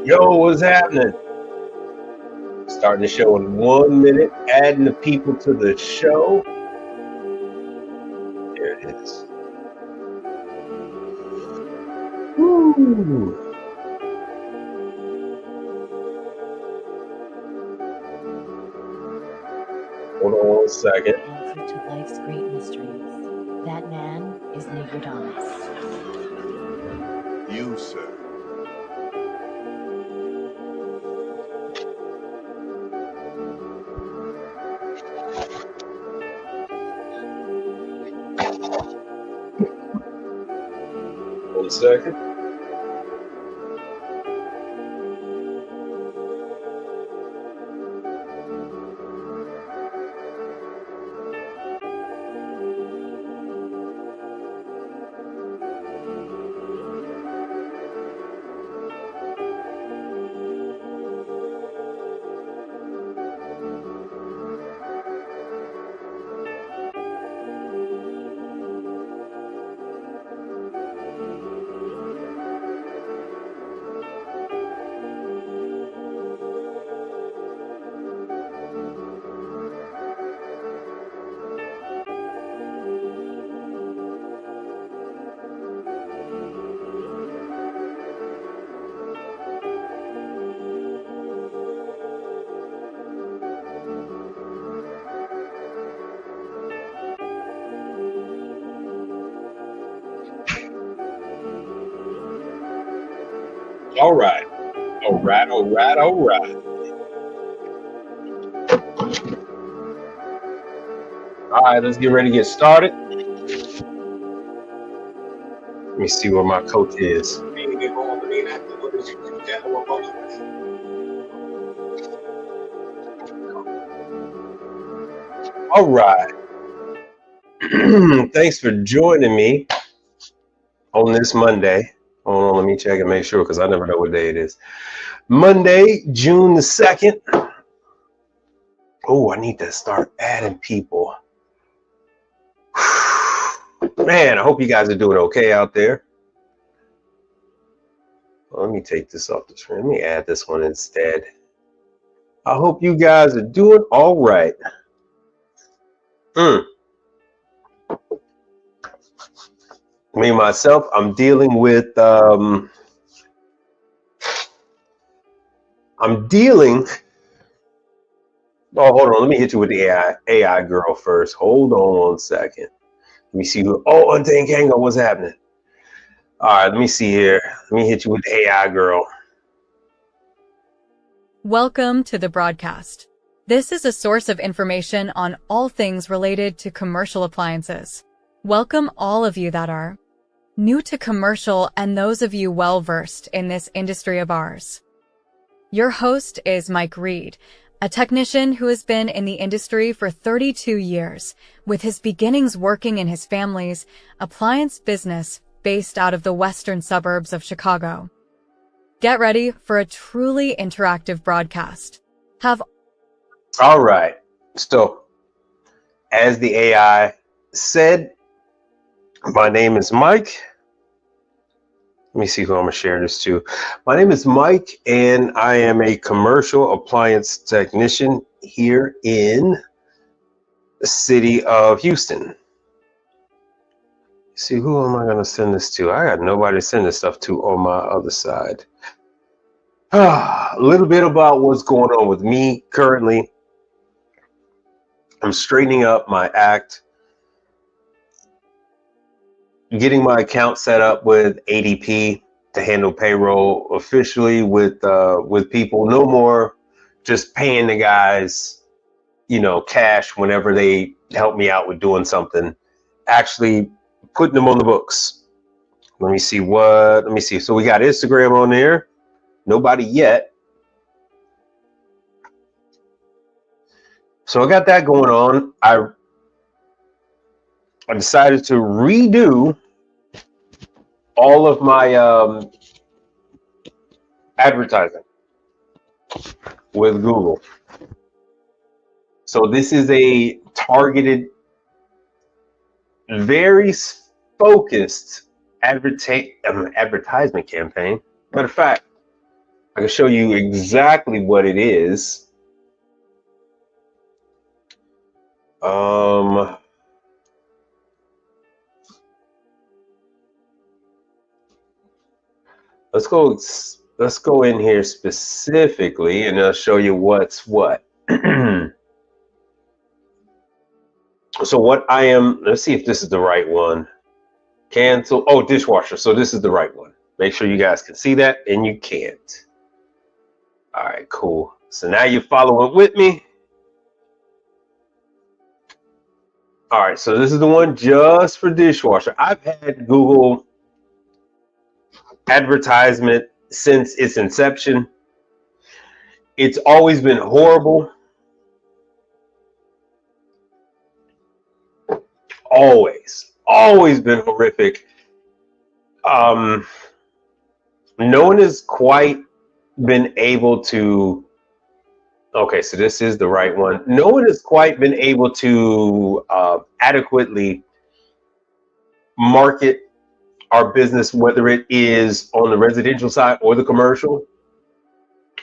Yo, what's happening? Starting the show in 1 minute, adding the people to the show. There it is. Woo. Hold on 1 second. Answer to life's great mysteries. That man is Negrodamus. You, sir. One second. All right. All right. All right, let's get ready to get started. Let me see where my coach is. All right. Thanks for joining me on this Monday. Hold on, let me check and make sure because I never know what day it is. Monday, June the 2nd. Oh, I need to start adding people. Man, I hope you guys are doing okay out there. Let me take this off the screen. Let me add this one instead. I hope you guys are doing all right. Me, myself, I'm dealing with, oh, hold on. Let me hit you with the AI girl first. Hold on 1 second. Let me see who, oh, Untangango, what's happening? All right, let me see here. Let me hit you with the AI girl. Welcome to the broadcast. This is a source of information on all things related to commercial appliances. Welcome all of you that are new to commercial and those of you well-versed in this industry of ours. Your host is Mike Reed, a technician who has been in the industry for 32 years, with his beginnings working in his family's appliance business based out of the western suburbs of Chicago. Get ready for a truly interactive broadcast. All right. So, as the AI said, my name is Mike. Let me see who I'm going to share this to. My name is Mike, and I am a commercial appliance technician here in the city of Houston. See, who am I going to send this to? I got nobody to send this stuff to on my other side. A little bit about what's going on with me currently. I'm straightening up my act, getting my account set up with ADP to handle payroll officially with people. No more just paying the guys, cash whenever they help me out with doing something. Actually putting them on the books. Let me see. So we got Instagram on there. Nobody yet. So I got that going on. I decided to redo all of my advertising with Google. So this is a targeted, very focused advertisement campaign. Matter of fact, I can show you exactly what it is. Let's go. Let's go in here specifically, and I'll show you what's what. So what I am. Let's see if this is the right one. Cancel. Oh, dishwasher. So this is the right one. Make sure you guys can see that, and you can't. All right, cool. So now you're following with me. All right, so this is the one just for dishwasher. I've had Google advertisement since its inception. It's always been horrible. Always been horrific. No one has quite been able to. Okay, so this is the right one. No one has quite been able to adequately market our business, whether it is on the residential side or the commercial.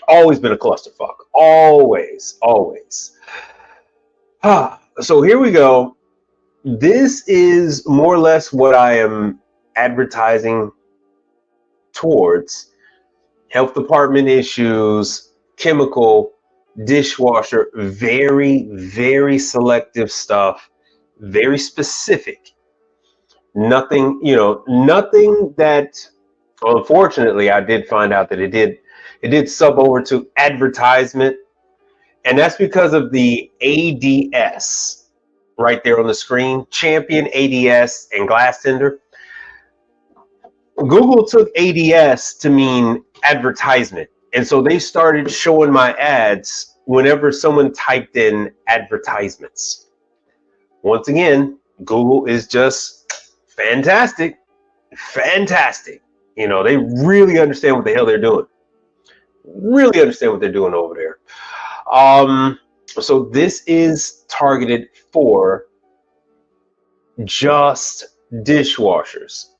Always been a clusterfuck. Always. So here we go. This is more or less what I am advertising towards. Health department issues, chemical, dishwasher, very selective stuff, very specific. Nothing that, unfortunately, I did find out that it did sub over to advertisement, and that's because of the ADS right there on the screen, Champion, ADS, and Glassender. Google took ADS to mean advertisement, and so they started showing my ads whenever someone typed in advertisements. Once again, Google is just fantastic. They really understand what the hell they're doing. Really understand what they're doing over there. So this is targeted for just dishwashers.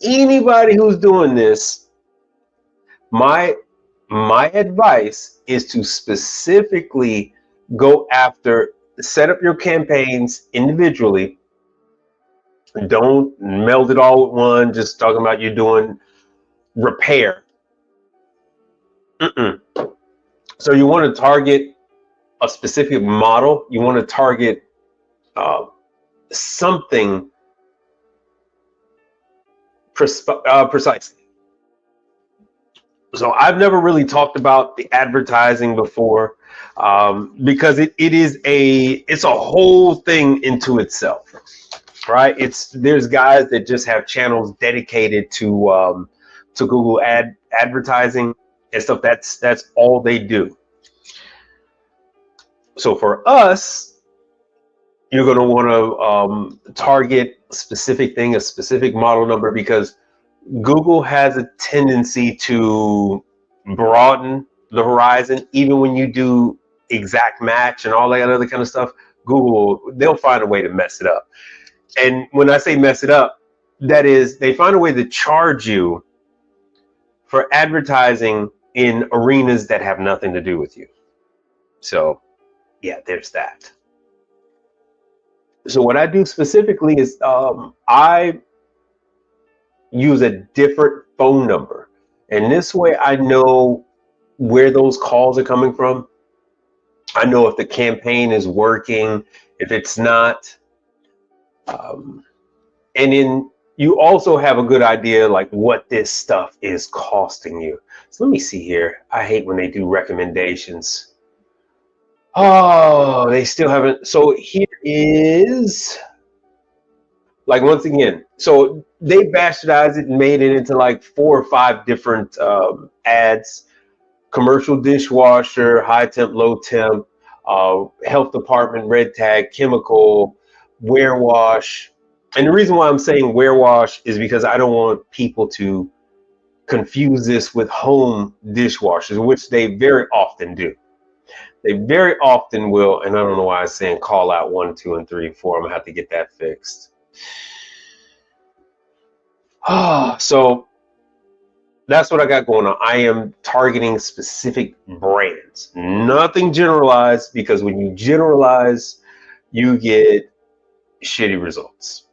Anybody who's doing this, my advice is to specifically go after, set up your campaigns individually. Don't meld it all with one, just talking about you doing repair. So you want to target a specific model. You want to target something precisely. So I've never really talked about the advertising before because it's a whole thing into itself, right? There's guys that just have channels dedicated to Google advertising and stuff. That's all they do. So for us, you're going to want to target a specific thing, a specific model number, because Google has a tendency to broaden the horizon. Even when you do exact match and all that other kind of stuff, Google, they'll find a way to mess it up. And when I say mess it up, that is, they find a way to charge you for advertising in arenas that have nothing to do with you. So yeah, there's that. So what I do specifically is I use a different phone number, and this way I know where those calls are coming from. I know if the campaign is working, if it's not, and then you also have a good idea like what this stuff is costing you. So let me see here. I hate when they do recommendations. Oh, they still haven't. So here is, like, once again, so they bastardized it and made it into like 4 or 5 different ads. Commercial dishwasher, high temp, low temp, health department, red tag, chemical, wear wash. And the reason why I'm saying wear wash is because I don't want people to confuse this with home dishwashers, which they very often do. They very often will, and I don't know why I'm saying call out 1, 2, and 3, 4. I'm gonna have to get that fixed. So That's what I got going on. I am targeting specific brands, nothing generalized, because when you generalize, you get shitty results.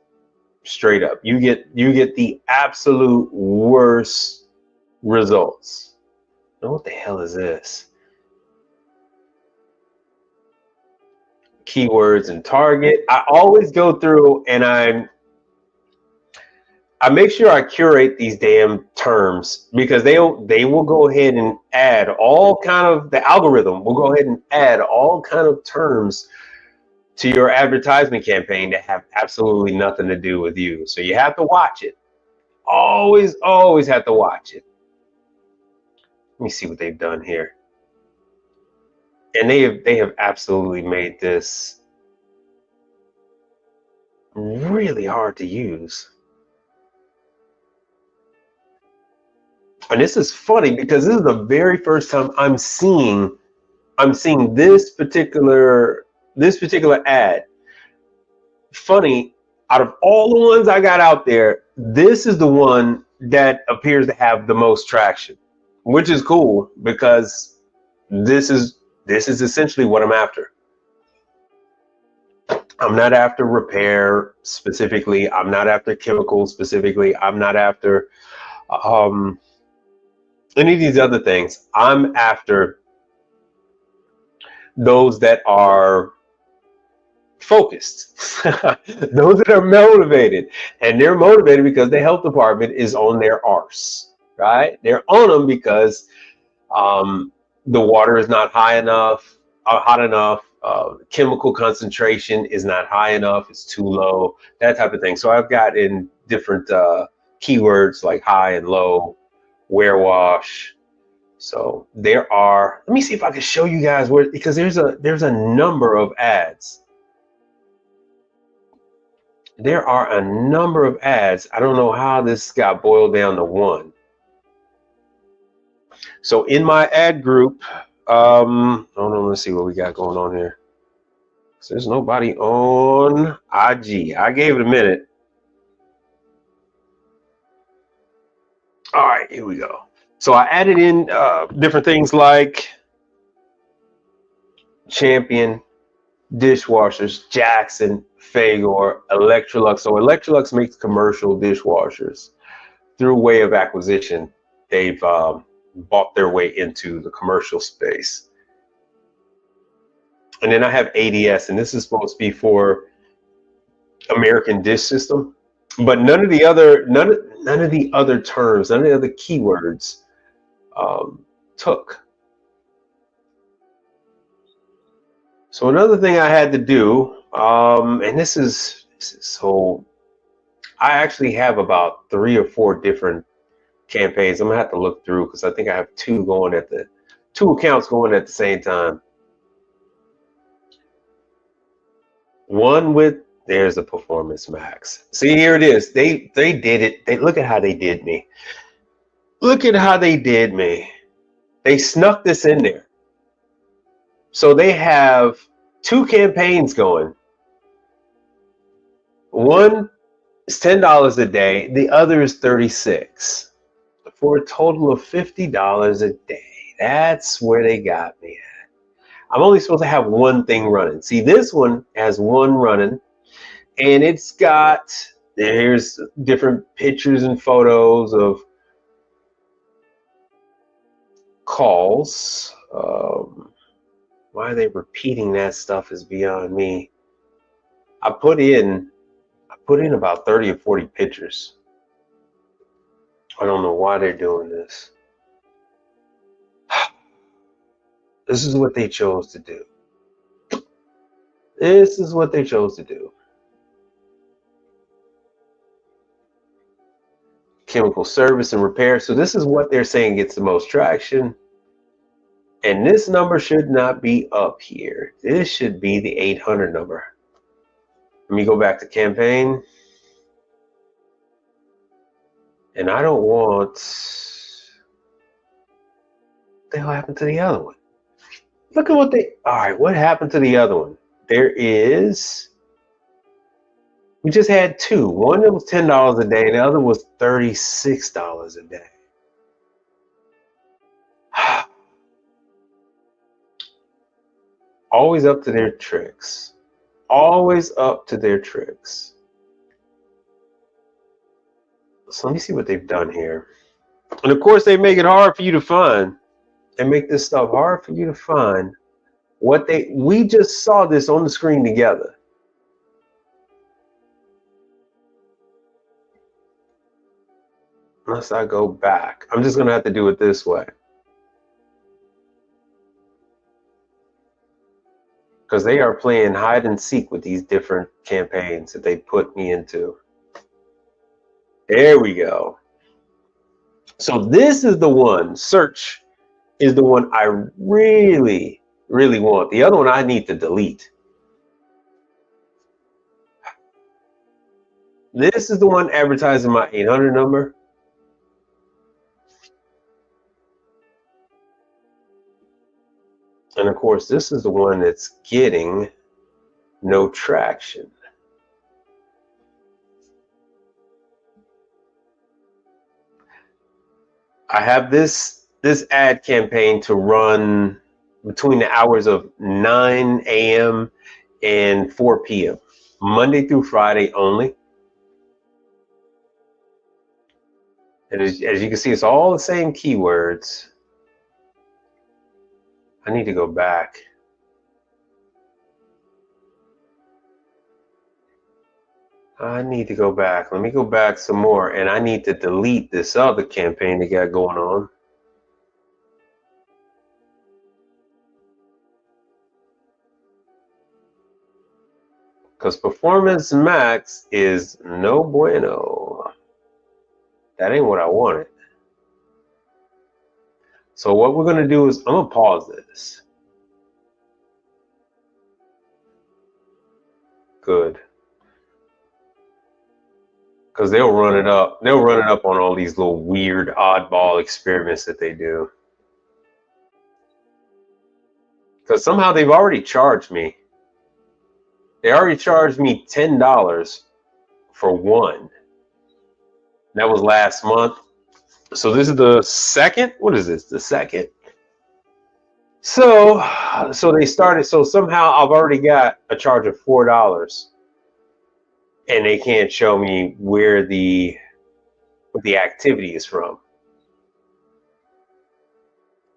Straight up, you get the absolute worst results. Now, what the hell is this? Keywords and target. I always go through and I make sure I curate these damn terms, because they will go ahead and add all kind of, the algorithm will go ahead and add all kind of terms to your advertisement campaign that have absolutely nothing to do with you. So you have to watch it. Always have to watch it. Let me see what they've done here. And they have absolutely made this really hard to use. And this is funny because this is the very first time I'm seeing this particular ad. Funny, out of all the ones I got out there, this is the one that appears to have the most traction, which is cool, because this is essentially what I'm after. I'm not after repair specifically. I'm not after chemicals specifically. I'm not after any of these other things. I'm after those that are focused, those that are motivated, and they're motivated because the health department is on their arse, right? They're on them because the water is not hot enough, chemical concentration is not high enough, it's too low, that type of thing. So I've got in different keywords like high and low, wash. So there are, let me see if I can show you guys where, because there's a number of ads. There are a number of ads. I don't know how this got boiled down to one. So in my ad group, hold on, let's see what we got going on here. So there's nobody on IG. I gave it a minute. All right, here we go. So I added in different things like Champion, dishwashers, Jackson, Fagor, Electrolux. So Electrolux makes commercial dishwashers. Through way of acquisition, they've bought their way into the commercial space. And then I have ADS, and this is supposed to be for American Dish System, but none of the other terms, none of the other keywords took. So another thing I had to do, and this is so, I actually have about 3 or 4 different campaigns. I'm gonna have to look through, because I think I have two accounts going at the same time. One with, there's a Performance Max. See, here it is. They did it. Look at how they did me. Look at how they did me. They snuck this in there. So they have 2 campaigns going. One is $10 a day. The other is $36, for a total of $50 a day. That's where they got me at. I'm only supposed to have one thing running. See, this one has one running, and it's got, here's different pictures and photos of calls. Why are they repeating that stuff is beyond me. I put in about 30 or 40 pictures. I don't know why they're doing this. This is what they chose to do. This is what they chose to do. Chemical service and repair. So this is what they're saying gets the most traction. And this number should not be up here. This should be the 800 number. Let me go back to campaign. And I don't want, what the hell happened to the other one? Look at what they, all right, what happened to the other one? There is, we just had 2. One that was $10 a day, the other was $36 a day. Always up to their tricks. Always up to their tricks. So let me see what they've done here. And of course, they make it hard for you to find. They make this stuff hard for you to find. We just saw this on the screen together. Unless I go back. I'm just going to have to do it this way. Because they are playing hide and seek with these different campaigns that they put me into. There we go. So this is the one. Search is the one I really, really want. The other one I need to delete. This is the one advertising my 800 number. And of course, this is the one that's getting no traction. I have this ad campaign to run between the hours of 9 a.m. and 4 p.m. Monday through Friday only. And as you can see, it's all the same keywords. I need to go back. I need to go back. Let me go back some more. And I need to delete this other campaign they got going on. Because Performance Max is no bueno. That ain't what I wanted. So what we're going to do is I'm going to pause this. Good. Because they'll run it up. They'll run it up on all these little weird oddball experiments that they do. Because somehow they've already charged me. They already charged me $10 for one. That was last month. So this is the second. What is this? The second. So they started. So somehow I've already got a charge of $4, and they can't show me where the activity is from.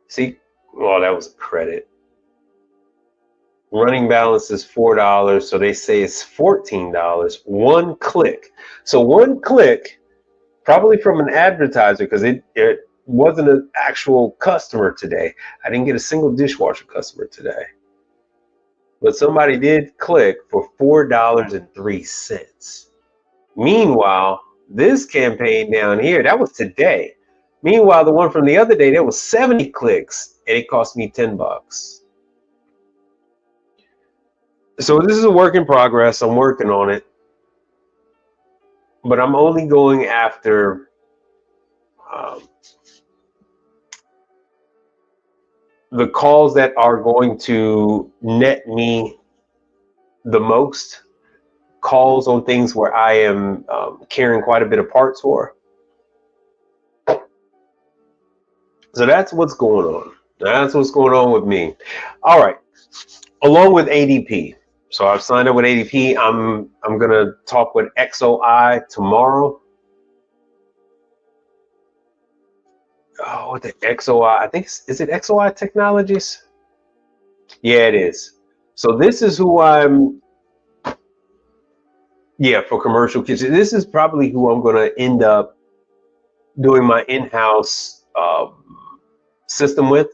See, well, that was a credit. Running balance is $4, so they say it's $14. One click. So one click, probably from an advertiser, because it wasn't an actual customer today. I didn't get a single dishwasher customer today. But somebody did click for $4.03. Meanwhile, this campaign down here, that was today. Meanwhile, the one from the other day, there was 70 clicks, and it cost me $10. So this is a work in progress. I'm working on it. But I'm only going after the calls that are going to net me the most. Calls on things where I am carrying quite a bit of parts for. So that's what's going on. That's what's going on with me. All right. Along with ADP. So I've signed up with ADP. I'm gonna talk with XOI tomorrow. Oh, what the XOI? I think is it XOI Technologies? Yeah, it is. So this is who I'm. Yeah, for commercial kitchen. This is probably who I'm gonna end up doing my in-house system with.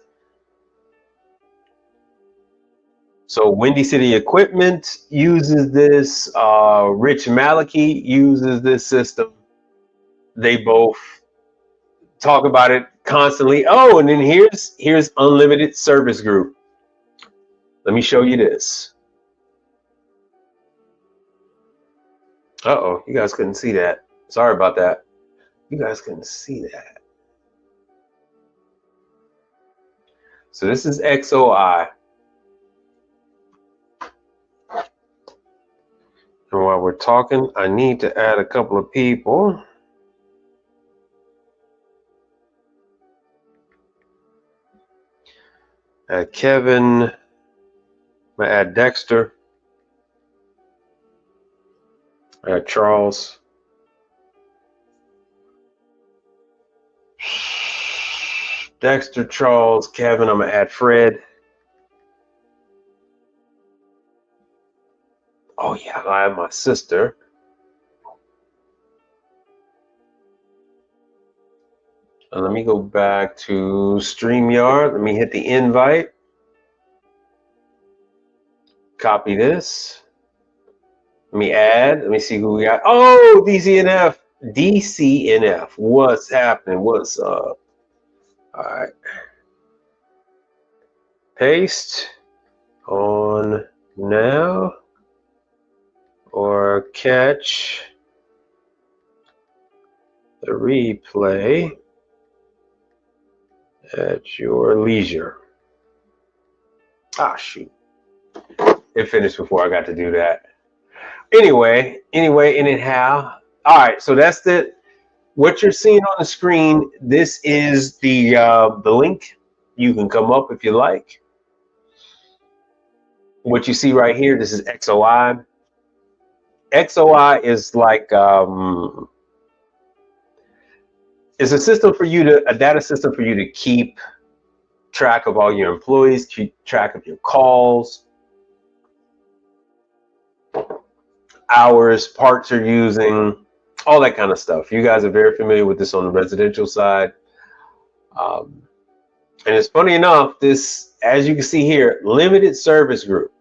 So Windy City Equipment uses this. Rich Maliki uses this system. They both talk about it constantly. Oh, and then here's Unlimited Service Group. Let me show you this. Uh-oh, you guys couldn't see that. Sorry about that. You guys couldn't see that. So this is XOI. And while we're talking, I need to add a couple of people. Kevin I'm gonna add Dexter. Add Charles. Dexter, Charles, Kevin. I'm gonna add Fred. Oh yeah, I have my sister. And let me go back to StreamYard. Let me hit the invite. Copy this. Let me add. Let me see who we got. Oh, DCNF. DCNF. What's happening? What's up? All right. Paste on now or catch the replay at your leisure. Ah, shoot. It finished before I got to do that. Anyway, anyhow. All right, so that's what you're seeing on the screen. This is the link. You can come up if you like. What you see right here, this is XOI. XOI is like it's a system for you to, a data system for you to keep track of all your employees, keep track of your calls, hours, parts you're using, all that kind of stuff. You guys are very familiar with this on the residential side. And it's funny enough, this, as you can see here, limited service group.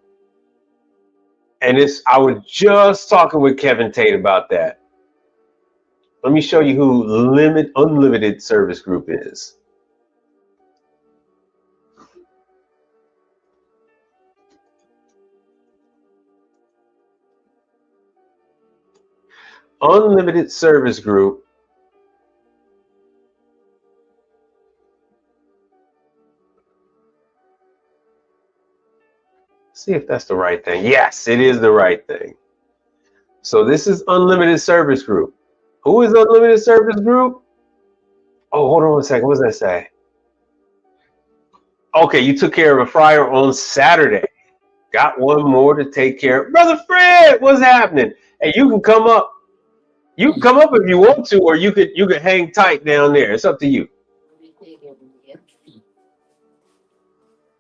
And I was just talking with Kevin Tate about that. Let me show you who unlimited service group is. Unlimited service group see if that's the right thing. Yes, it is the right thing. So this is unlimited service group. Who is unlimited service group? Oh, hold on one second. What does that say? Okay, you took care of a fryer on Saturday. Got one more to take care of. Brother Fred, what's happening? Hey, you can come up. You can come up if you want to, or you could hang tight down there. It's up to you.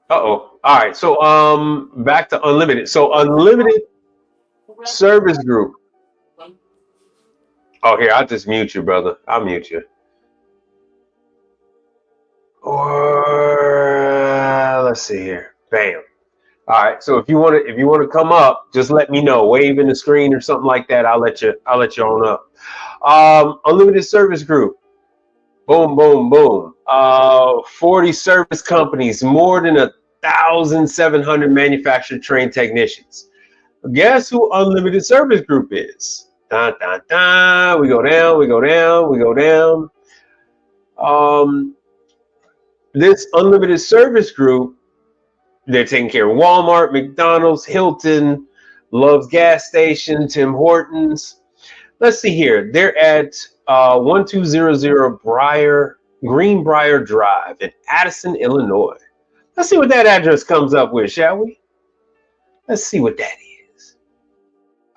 Uh-oh. All right. So back to unlimited. So unlimited service group. Oh, here, I'll just mute you, brother. I'll mute you. Or let's see here. Bam. All right. So if you want to come up, just let me know. Wave in the screen or something like that. I'll let you on up. Unlimited service group. Boom, boom, boom. 40 service companies, more than 1,700 manufacturer trained technicians. Guess who unlimited service group is? Dun, dun, dun. We go down, we go down, we go down. This unlimited service group, they're taking care of Walmart, McDonald's, Hilton, Love's Gas Station, Tim Hortons. Let's see here. They're at 1200 Greenbrier Drive in Addison, Illinois. Let's see what that address comes up with, shall we? Let's see what that is.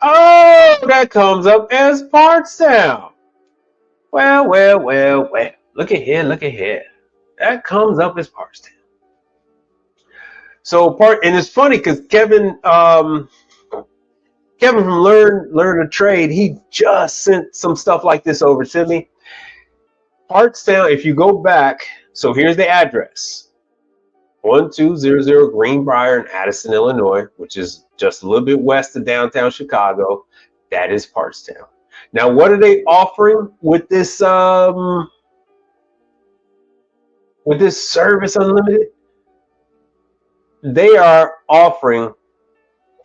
Oh, that comes up as Partstown. Well. Look at here. That comes up as Partstown. So and it's funny because Kevin from Learn a Trade, he just sent some stuff like this over to me. Partstown, if you go back, so here's the address. 1200 Greenbrier in Addison, Illinois, which is just a little bit west of downtown Chicago. That is Partstown. Now, what are they offering with this service unlimited? They are offering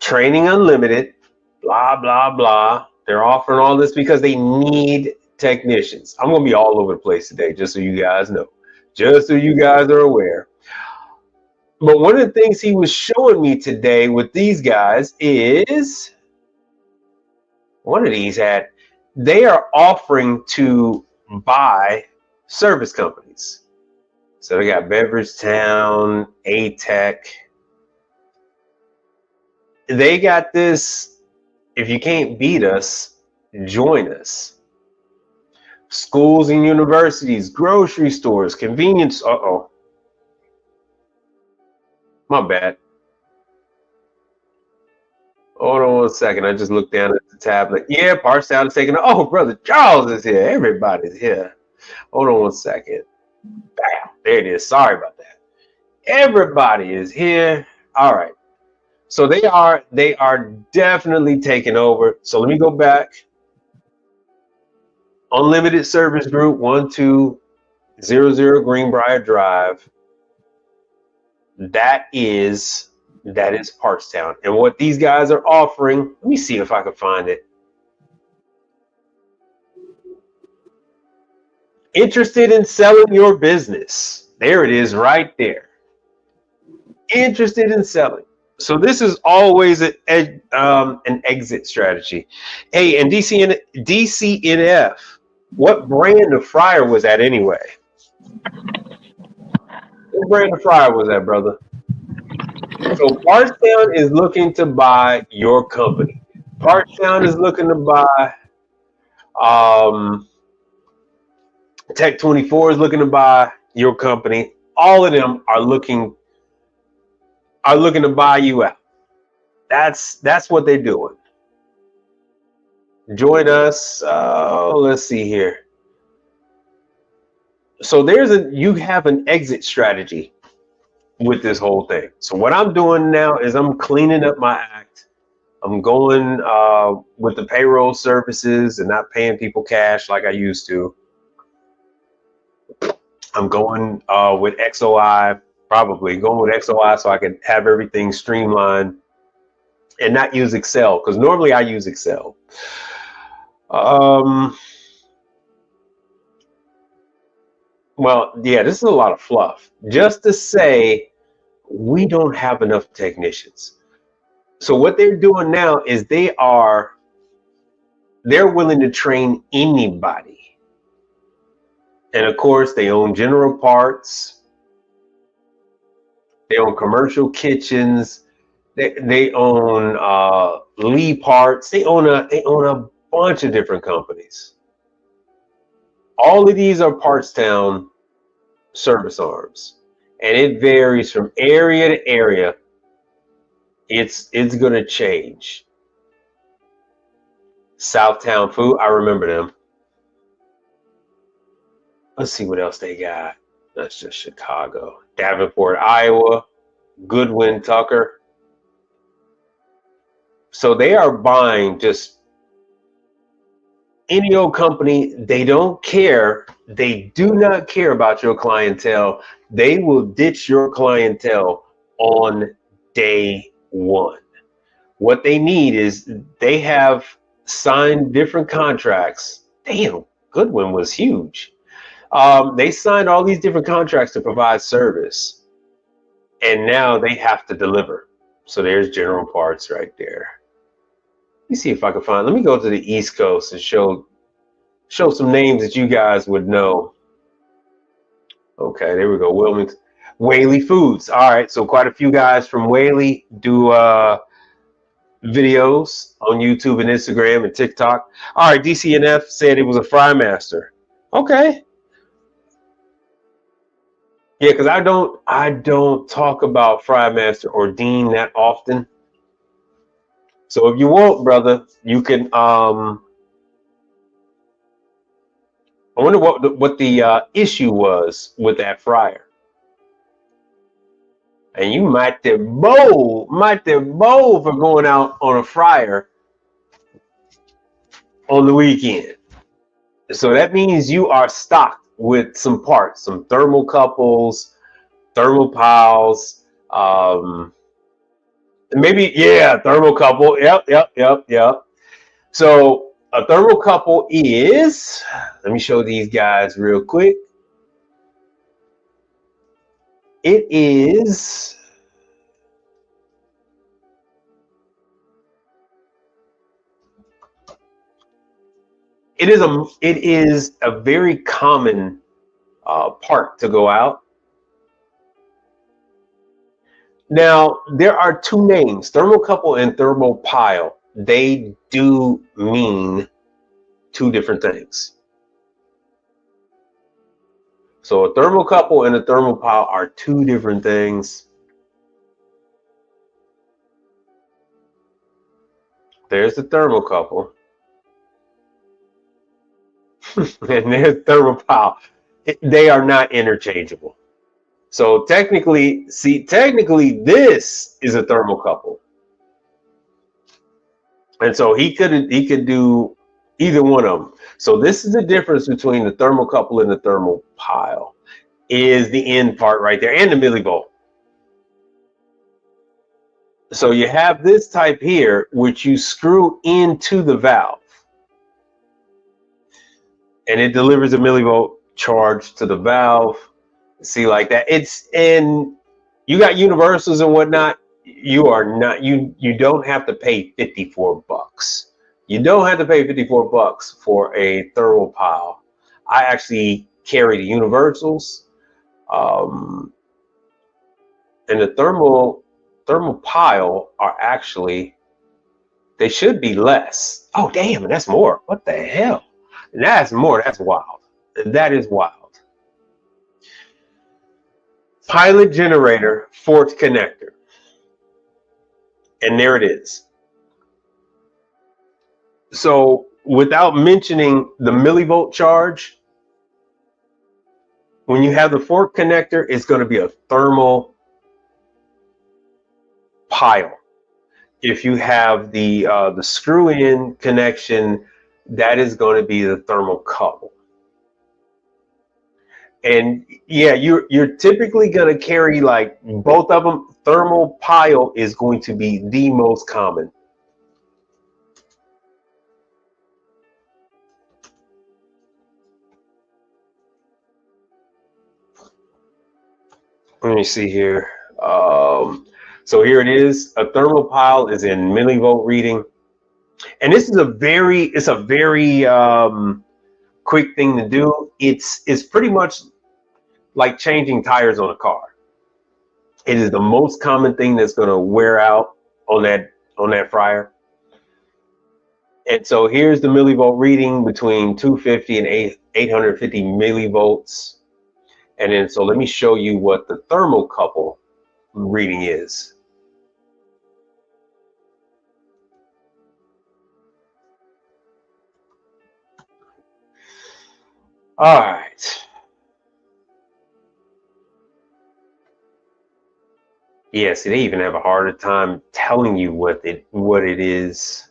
training unlimited, blah, blah, blah. They're offering all this because they need technicians. I'm going to be all over the place today, just so you guys know, just so you guys are aware. But one of the things he was showing me today with these guys is one of these they are offering to buy service companies. So they got Beveragetown, A-Tech. they got this. If you can't beat us, join us. Schools and universities, grocery stores, convenience. Uh-oh. My bad. Hold on one second. I just looked down at the tablet. Yeah, Parstown is taking. Oh, brother Charles is here. Everybody's here. Hold on one second. Bam. There it is. Sorry about that. Everybody is here. All right. So they are definitely taking over. So let me go back. Unlimited Service Group 1200 Greenbrier Drive. That is Parstown. And what these guys are offering, let me see if I can find it. Interested in selling your business. There it is right there. Interested in selling. So this is always an exit strategy. Hey, and DCNF, what brand of fryer was that anyway? What brand of fryer was that, brother? So Parstown is looking to buy your company. Parstown is looking to buy Tech24 is looking to buy your company. All of them are looking to buy you out. That's what they're doing. Join us. Let's see here. So you have an exit strategy with this whole thing. So what I'm doing now is I'm cleaning up my act. I'm going with the payroll services and not paying people cash like I used to. I'm going with XOI, probably going with XOI so I can have everything streamlined and not use Excel, because normally I use Excel. Well, yeah, this is a lot of fluff. Just to say we don't have enough technicians. So what they're doing now is they're willing to train anybody. And of course, they own General Parts. They own Commercial Kitchens. They own Lee Parts. They own a bunch of different companies. All of these are Partstown service arms, and it varies from area to area. It's going to change. Southtown Food, I remember them. Let's see what else they got. That's just Chicago. Davenport, Iowa. Goodwin Tucker. So they are buying just any old company. They don't care. They do not care about your clientele. They will ditch your clientele on day one. What they need is they have signed different contracts. Damn, Goodwin was huge. They signed all these different contracts to provide service, and now they have to deliver. So there's General Parts right there. Let me see if I can find. Let me go to the East Coast and show some names that you guys would know. Okay, there we go. Wilmington, Whaley Foods. All right, so quite a few guys from Whaley do videos on YouTube and Instagram and TikTok. All right, DCNF said it was a Frymaster. Okay. Yeah, because I don't talk about Frymaster or Dean that often. So if you want, brother, you can. I wonder what the issue was with that fryer. And you might be bold for going out on a fryer on the weekend. So that means you are stocked with some parts, some thermocouples, thermopiles, maybe, yeah, thermocouple. Yep. So a thermocouple is, let me show these guys real quick. It is a very common part to go out. Now, there are two names, thermocouple and thermopile. They do mean two different things. So a thermocouple and a thermopile are two different things. There's the thermocouple. And there's thermopile. They are not interchangeable. So technically, this is a thermocouple. And so he could do either one of them. So this is the difference between the thermocouple and the thermopile, is the end part right there, and the millivolt. So you have this type here, which you screw into the valve, and it delivers a millivolt charge to the valve. See, like that. And you got universals and whatnot. You don't have to pay $54. You don't have to pay $54 for a thermopile. I actually carry the universals, and the thermopile are actually, they should be less. Oh damn, and that's more. What the hell? And that's more. That's wild. That is wild. Pilot generator, fourth connector. And there it is. So without mentioning the millivolt charge, when you have the fork connector, it's going to be a thermal pile. If you have the screw-in connection, that is going to be the thermocouple. And yeah, you're typically going to carry like both of them. Thermopile is going to be the most common. Let me see here. So here it is. A thermopile is in millivolt reading, and this is a very quick thing to do. It's pretty much like changing tires on a car. It is the most common thing that's going to wear out on that fryer. And so here's the millivolt reading between 250 and 850 millivolts. And then so let me show you what the thermocouple reading is. All right. Yeah, see, they even have a harder time telling you what it is.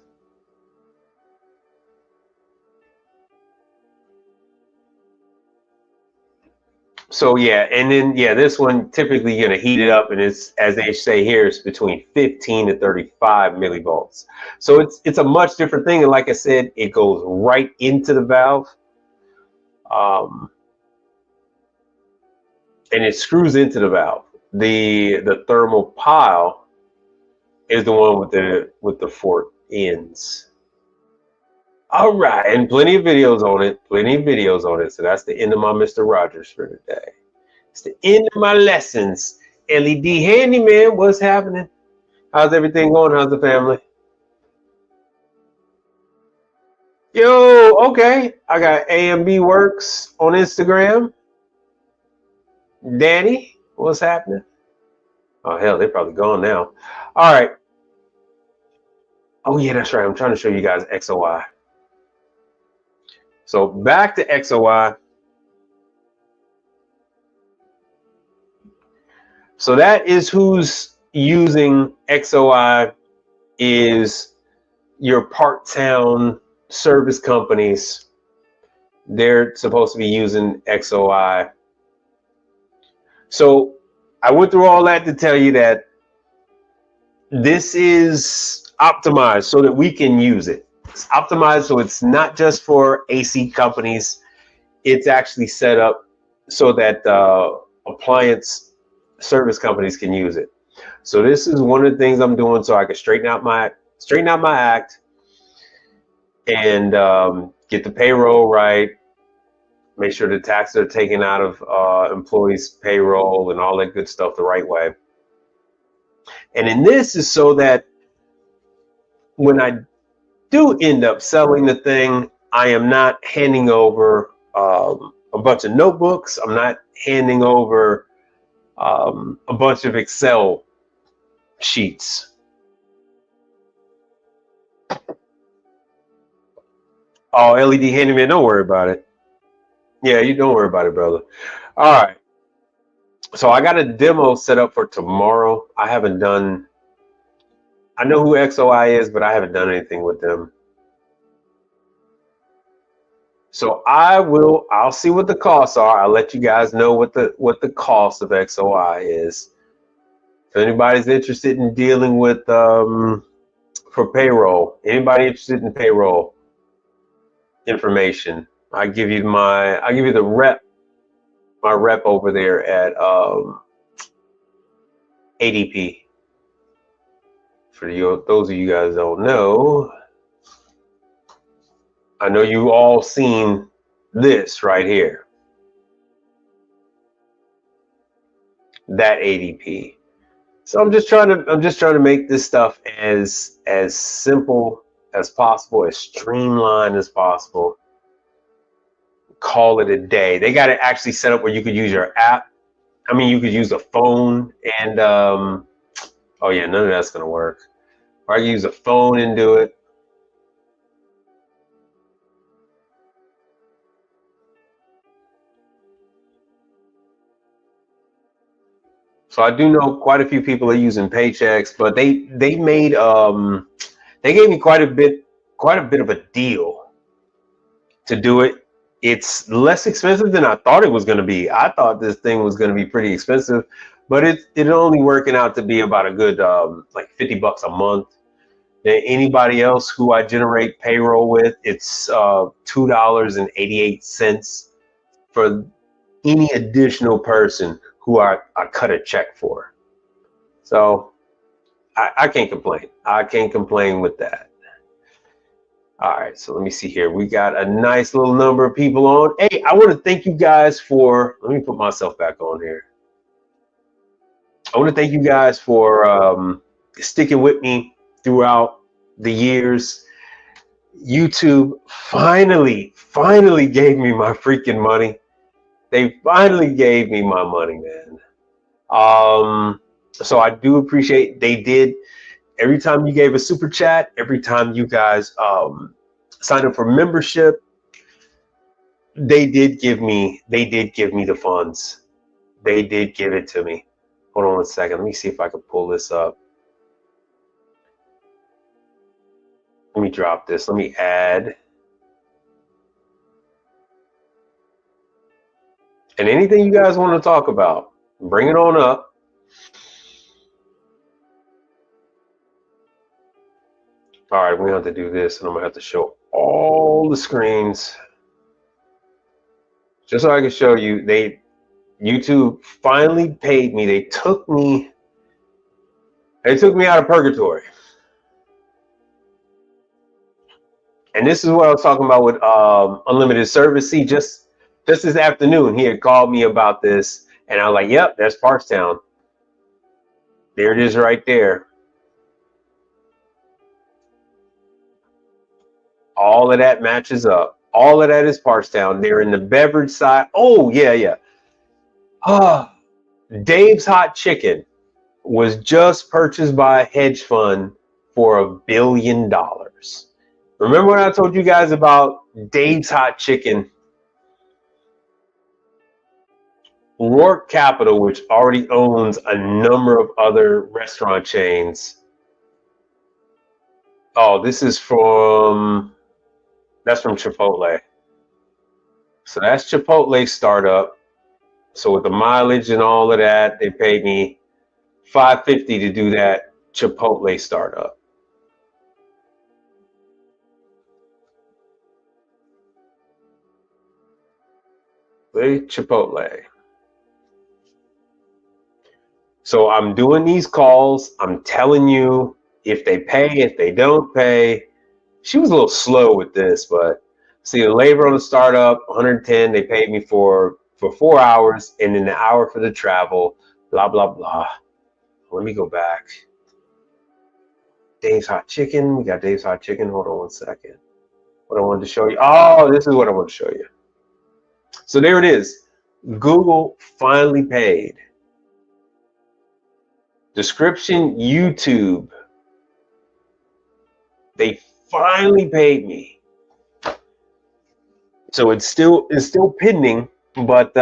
So yeah, and then yeah, this one typically you're gonna heat it up, and it's, as they say here, it's between 15 to 35 millivolts. So it's a much different thing, and like I said, it goes right into the valve, and it screws into the valve. The thermopile is the one with the fork ends. All right, and plenty of videos on it. So that's the end of my Mr. Rogers for today. It's the end of my lessons. LED handyman, what's happening? How's everything going? How's the family? Yo, okay. I got AMB Works on Instagram. Danny, what's happening? Oh hell, they're probably gone now. All right. Oh yeah, that's right. I'm trying to show you guys XOI. So back to XOI. So that is who's using XOI, is your part-town service companies. They're supposed to be using XOI. So I went through all that to tell you that this is optimized so that we can use it. It's optimized so it's not just for AC companies. It's actually set up so that appliance service companies can use it. So this is one of the things I'm doing so I can straighten out my act and get the payroll right. Make sure the taxes are taken out of employees' payroll and all that good stuff the right way. And in this is so that when I do end up selling the thing, I am not handing over a bunch of notebooks. I'm not handing over a bunch of Excel sheets. Oh, LED handyman, don't worry about it. Yeah, you don't worry about it, brother. All right. So I got a demo set up for tomorrow. I haven't done, I know who XOI is, but I haven't done anything with them. So I'll see what the costs are. I'll let you guys know what the cost of XOI is. If anybody's interested in dealing with for payroll, anybody interested in payroll information, I give you the rep, my rep over there at ADP. For those of you guys don't know, I know you all seen this right here, that ADP. So I'm just trying to make this stuff as simple as possible, as streamlined as possible. Call it a day. They got it actually set up where you could use your app. I mean, you could use a phone and oh yeah, none of that's gonna work. Or I can use a phone and do it. So I do know quite a few people are using Paychex, but they made they gave me quite a bit of a deal to do it. It's less expensive than I thought it was going to be. I thought this thing was going to be pretty expensive, but it's only working out to be about a good like $50 a month. And anybody else who I generate payroll with, it's $2.88 for any additional person who I cut a check for. So I can't complain. I can't complain with that. All right, so let me see here. We got a nice little number of people on. Hey, I want to thank you guys for, let me put myself back on here. I want to thank you guys for sticking with me throughout the years. YouTube finally gave me my freaking money. They finally gave me my money, man. So I do appreciate they did. Every time you gave a super chat, every time you guys signed up for membership, they did give me the funds. They did give it to me. Hold on one second. Let me see if I can pull this up. Let me drop this. Let me add. And anything you guys want to talk about, bring it on up. All right, we're going to have to do this, and I'm going to have to show all the screens just so I can show you. YouTube finally paid me. They took me out of purgatory. And this is what I was talking about with unlimited service. See, just this afternoon, he had called me about this, and I was like, yep, that's Parkstown. There it is right there. All of that matches up. All of that is Parkstown. They're in the beverage side. Oh, yeah. Dave's Hot Chicken was just purchased by a hedge fund for $1 billion. Remember when I told you guys about Dave's Hot Chicken? Rourke Capital, which already owns a number of other restaurant chains. Oh, that's from Chipotle. So that's Chipotle startup. So with the mileage and all of that, they paid me $550 to do that Chipotle startup. Chipotle. So I'm doing these calls. I'm telling you, if they pay, if they don't pay. She was a little slow with this, but see, the labor on the startup, 110. They paid me for 4 hours, and then an hour for the travel. Blah blah blah. Let me go back. Dave's Hot Chicken. We got Dave's Hot Chicken. Hold on one second. What I wanted to show you. Oh, this is what I want to show you. So there it is. Google finally paid. Description, YouTube. They finally paid me. So it's still pending, but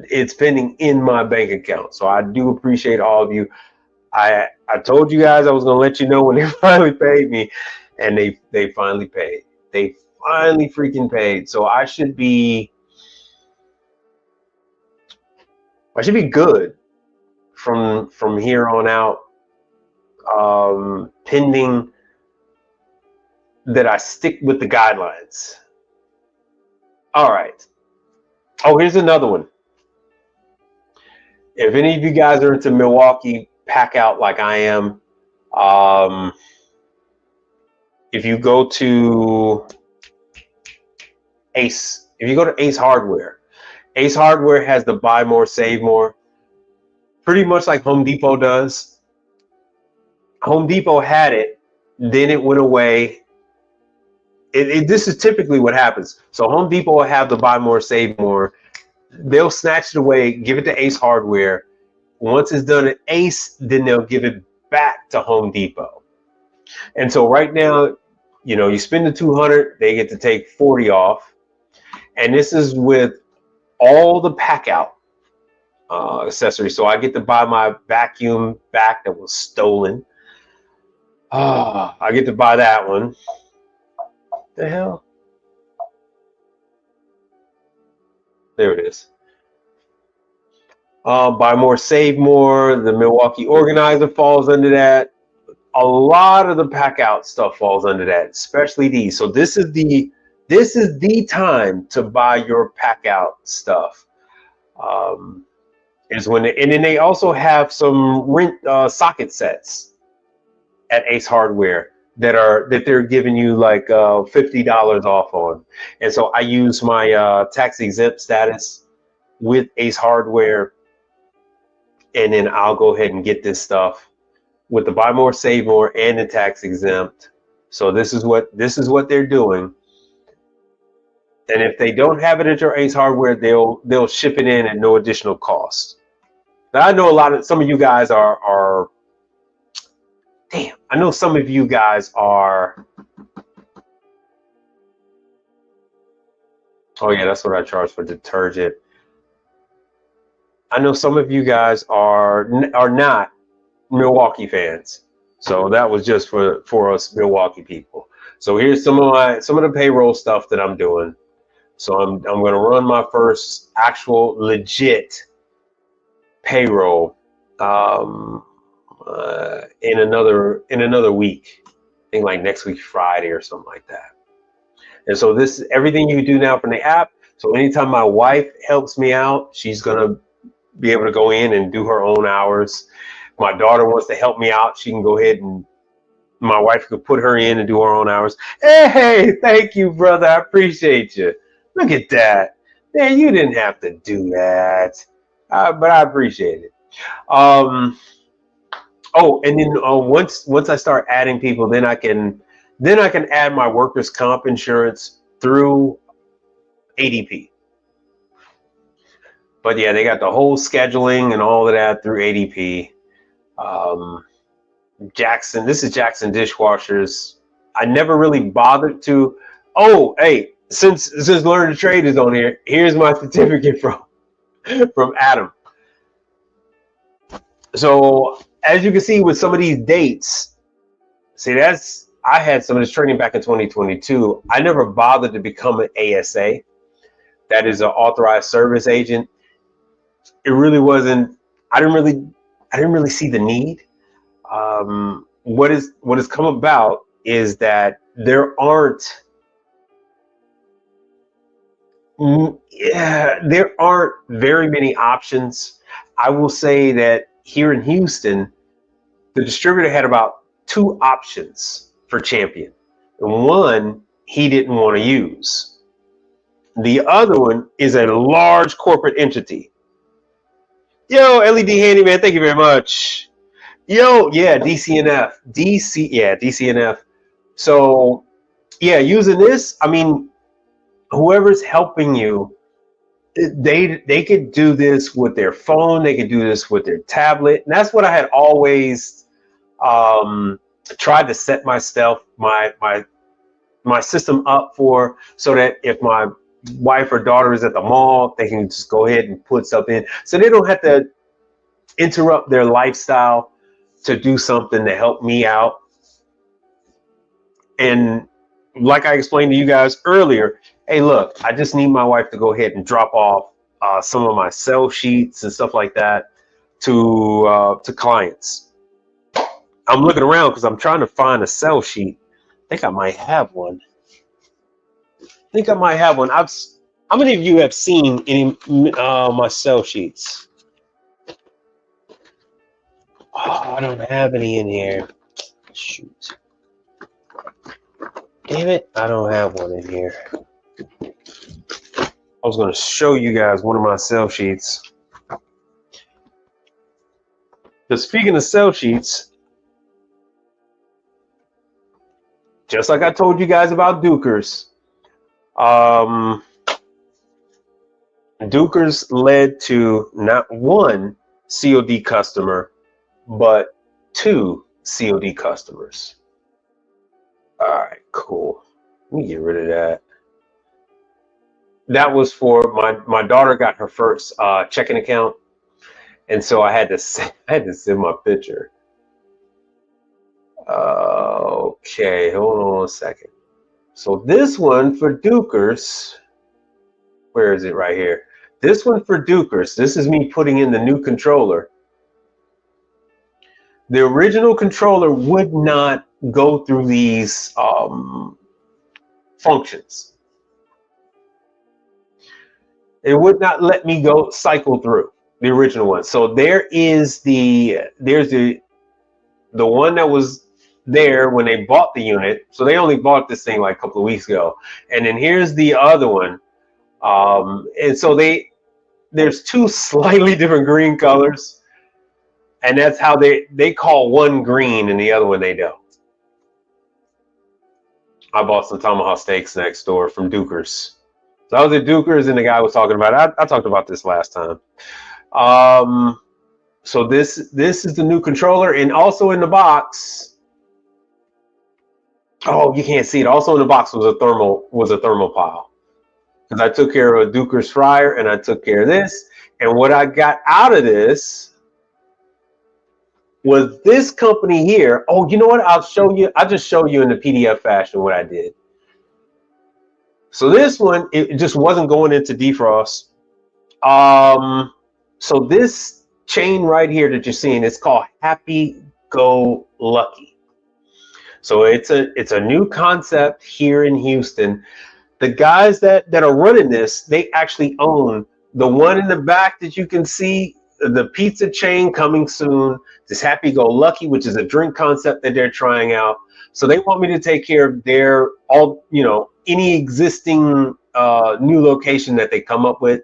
it's pending in my bank account. So I do appreciate all of you. I told you guys I was gonna let you know when they finally paid me, and they finally paid. They finally freaking paid. So I should be good from here on out, pending that I stick with the guidelines. All right. Oh, here's another one. If any of you guys are into Milwaukee pack out like I am, if you go to Ace Hardware, Ace Hardware has the buy more, save more, pretty much like Home Depot does. Home Depot had it, then it went away. This is typically what happens. So Home Depot will have the buy more, save more. They'll snatch it away, give it to Ace Hardware. Once it's done at Ace, then they'll give it back to Home Depot. And so right now, you spend the $200, they get to take 40 off. And this is with all the pack out accessories. So I get to buy my vacuum back that was stolen. I get to buy that one. The hell? There it is. Buy more, save more. The Milwaukee Organizer falls under that. A lot of the pack out stuff falls under that, especially these. So this is the time to buy your pack out stuff. And then they also have some socket sets at Ace Hardware that they're giving you like $50 off on. And so I use my tax exempt status with Ace Hardware, and then I'll go ahead and get this stuff with the buy more, save more, and the tax exempt. So this is what they're doing. And if they don't have it at your Ace Hardware, they'll ship it in at no additional cost. Now I know some of you guys are damn, I know some of you guys are. Oh yeah, that's what I charge for detergent. I know some of you guys are not Milwaukee fans. So that was just for us Milwaukee people. So here's some of the payroll stuff that I'm doing. So I'm going to run my first actual legit payroll in another week. I think like next week Friday or something like that. And so this is everything you do now from the app. So anytime my wife helps me out, she's going to be able to go in and do her own hours. My daughter wants to help me out, she can go ahead and my wife could put her in and do her own hours. Hey, thank you, brother. I appreciate you. Look at that. Man, you didn't have to do that. But I appreciate it. Oh, and then once I start adding people, then I can add my workers' comp insurance through ADP. But yeah, they got the whole scheduling and all of that through ADP. Jackson, this is Jackson Dishwashers. I never really bothered to. Oh, hey, since Learn to Trade is on here, here's my certificate from Adam. So as you can see with some of these dates, I had some of this training back in 2022. I never bothered to become an ASA. That is an authorized service agent. It really wasn't. I didn't really see the need. What has come about is that there aren't very many options. I will say that here in Houston, the distributor had about 2 options for Champion. And one he didn't want to use. The other one is a large corporate entity. Yo, LED Handyman, thank you very much. Yo, yeah, DCNF. DCNF. So, yeah, using this, I mean, whoever's helping you, they could do this with their phone, they could do this with their tablet. And that's what I had always tried to set myself my system up for, so that if my wife or daughter is at the mall, they can just go ahead and put something in, so they don't have to interrupt their lifestyle to do something to help me out. And like I explained to you guys earlier, hey, look, I just need my wife to go ahead and drop off some of my sell sheets and stuff like that to clients. I'm looking around because I'm trying to find a sell sheet. I think I might have one. How many of you have seen any my sell sheets? Oh, I don't have any in here. Shoot. Damn it, I don't have one in here. I was going to show you guys one of my sell sheets. But speaking of sell sheets, just like I told you guys about Dukers, Dukers led to not one COD customer, but 2 COD customers. All right, cool. Let me get rid of that. That was for my daughter got her first checking account, and so I had to send my picture. Okay, hold on a second. So this one for Dukers, where is it? Right here. This one for Dukers. This is me putting in the new controller. The original controller would not go through these functions. It would not let me go cycle through the original one. So there's the one that was there when they bought the unit. So they only bought this thing like a couple of weeks ago. And then here's the other one. And so there's 2 slightly different green colors. And that's how they call one green and the other one they don't. I bought some tomahawk steaks next door from Dukers. So I was at Dukers and the guy was talking about it. I talked about this last time. So this is the new controller, and also in the box. Oh, you can't see it. Also in the box was a thermopile. Because I took care of a Dukers fryer and I took care of this. And what I got out of this was this company here. Oh, you know what? I'll just show you in the PDF fashion what I did. So this one, it just wasn't going into defrost. So this chain right here that you're seeing, it's called Happy Go Lucky. So it's a new concept here in Houston. The guys that are running this, they actually own the one in the back that you can see, the pizza chain coming soon, this Happy Go Lucky, which is a drink concept that they're trying out. So they want me to take care of any existing new location that they come up with.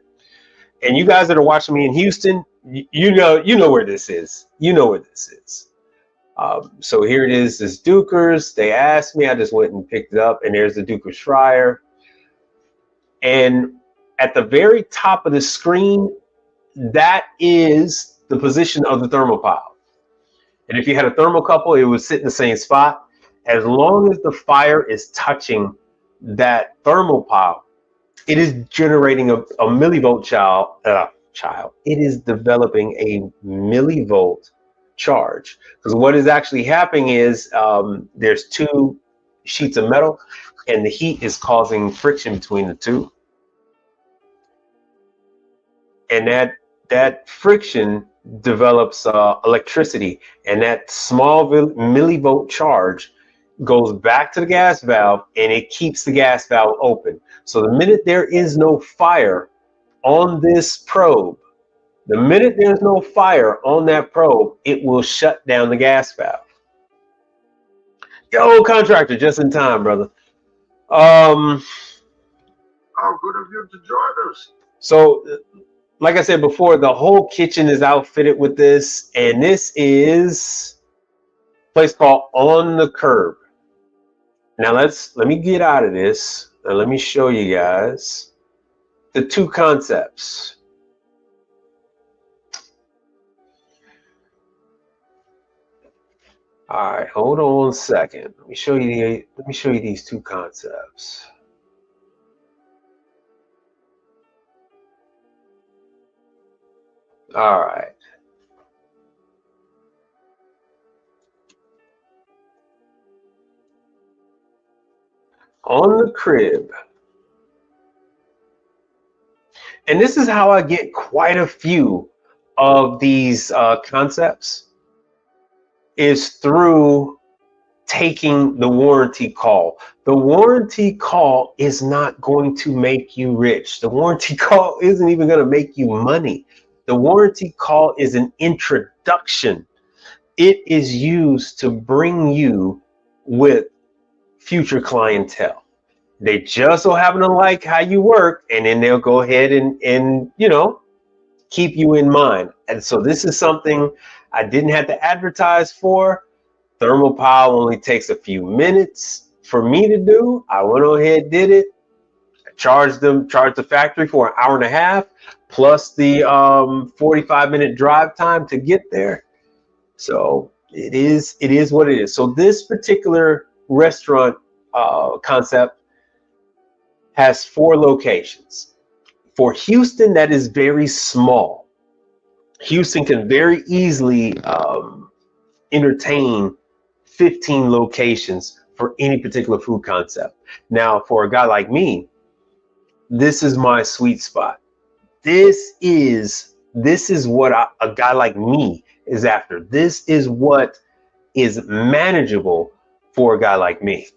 And you guys that are watching me in Houston, you know where this is. You know where this is. So here it is, this Dukers. They asked me, I just went and picked it up, and there's the Dukers fryer. And at the very top of the screen, that is the position of the thermopile. And if you had a thermocouple, it would sit in the same spot. As long as the fire is touching that thermopile, it is generating a millivolt child. It is developing a millivolt charge. Because what is actually happening is there's 2 sheets of metal, and the heat is causing friction between the 2. And that friction develops electricity, and that small millivolt charge goes back to the gas valve, and it keeps the gas valve open. So the minute there is no fire on this probe, the minute there's no fire on that probe, it will shut down the gas valve. Yo, contractor, just in time, brother. How good of you to join us. So, like I said before, the whole kitchen is outfitted with this, and this is Place called On the Curb. Now let me get out of this and let me show you guys the two concepts. All right, hold on a second. Let me show you these two concepts. All right. On the Crib. And this is how I get quite a few of these concepts, is through taking the warranty call. The warranty call is not going to make you rich. The warranty call isn't even going to make you money. The warranty call is an introduction. It is used to bring you with future clientele. They just so happen to like how you work, and then they'll go ahead and keep you in mind. And so this is something I didn't have to advertise for. ThermoPile only takes a few minutes for me to do. I went ahead, did it, charged the factory for an hour and a half, plus the 45-minute drive time to get there. So it is what it is. So this particular restaurant concept has 4 locations. For Houston, that is very small. Houston can very easily entertain 15 locations for any particular food concept. Now, for a guy like me, this is my sweet spot. This is what a guy like me is after. This is what is manageable for a guy like me.